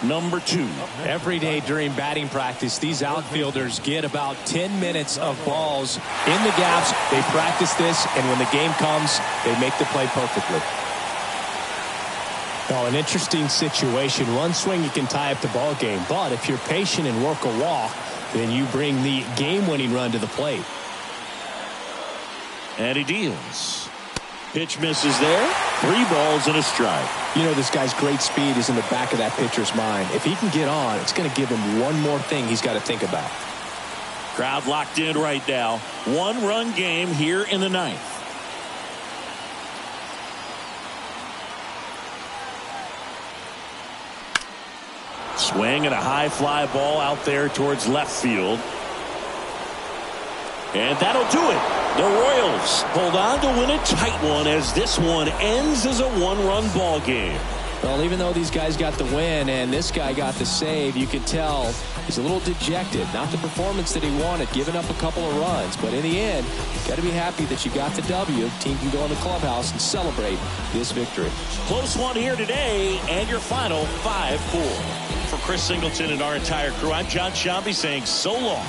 number 2.
Every day during batting practice, these outfielders get about 10 minutes of balls in the gaps. They practice this, and when the game comes, they make the play perfectly. Oh, an interesting situation. One swing, you can tie up the ball game. But if you're patient and work a walk, then you bring the game-winning run to the plate.
And he deals. Pitch misses there. 3 balls and a strike.
You know, this guy's great speed is in the back of that pitcher's mind. If he can get on, it's going to give him one more thing he's got to think about.
Crowd locked in right now. 1-run game here in the 9th. Swing and a high fly ball out there towards left field. And that'll do it. The Royals hold on to win a tight one as this one ends as a 1-run ball game.
Well, even though these guys got the win and this guy got the save, you could tell he's a little dejected. Not the performance that he wanted, giving up a couple of runs. But in the end, you got to be happy that you got the W. Team can go in the clubhouse and celebrate this victory.
Close one here today, and your final 5-4. For Chris Singleton and our entire crew, I'm John Sciambi saying so long.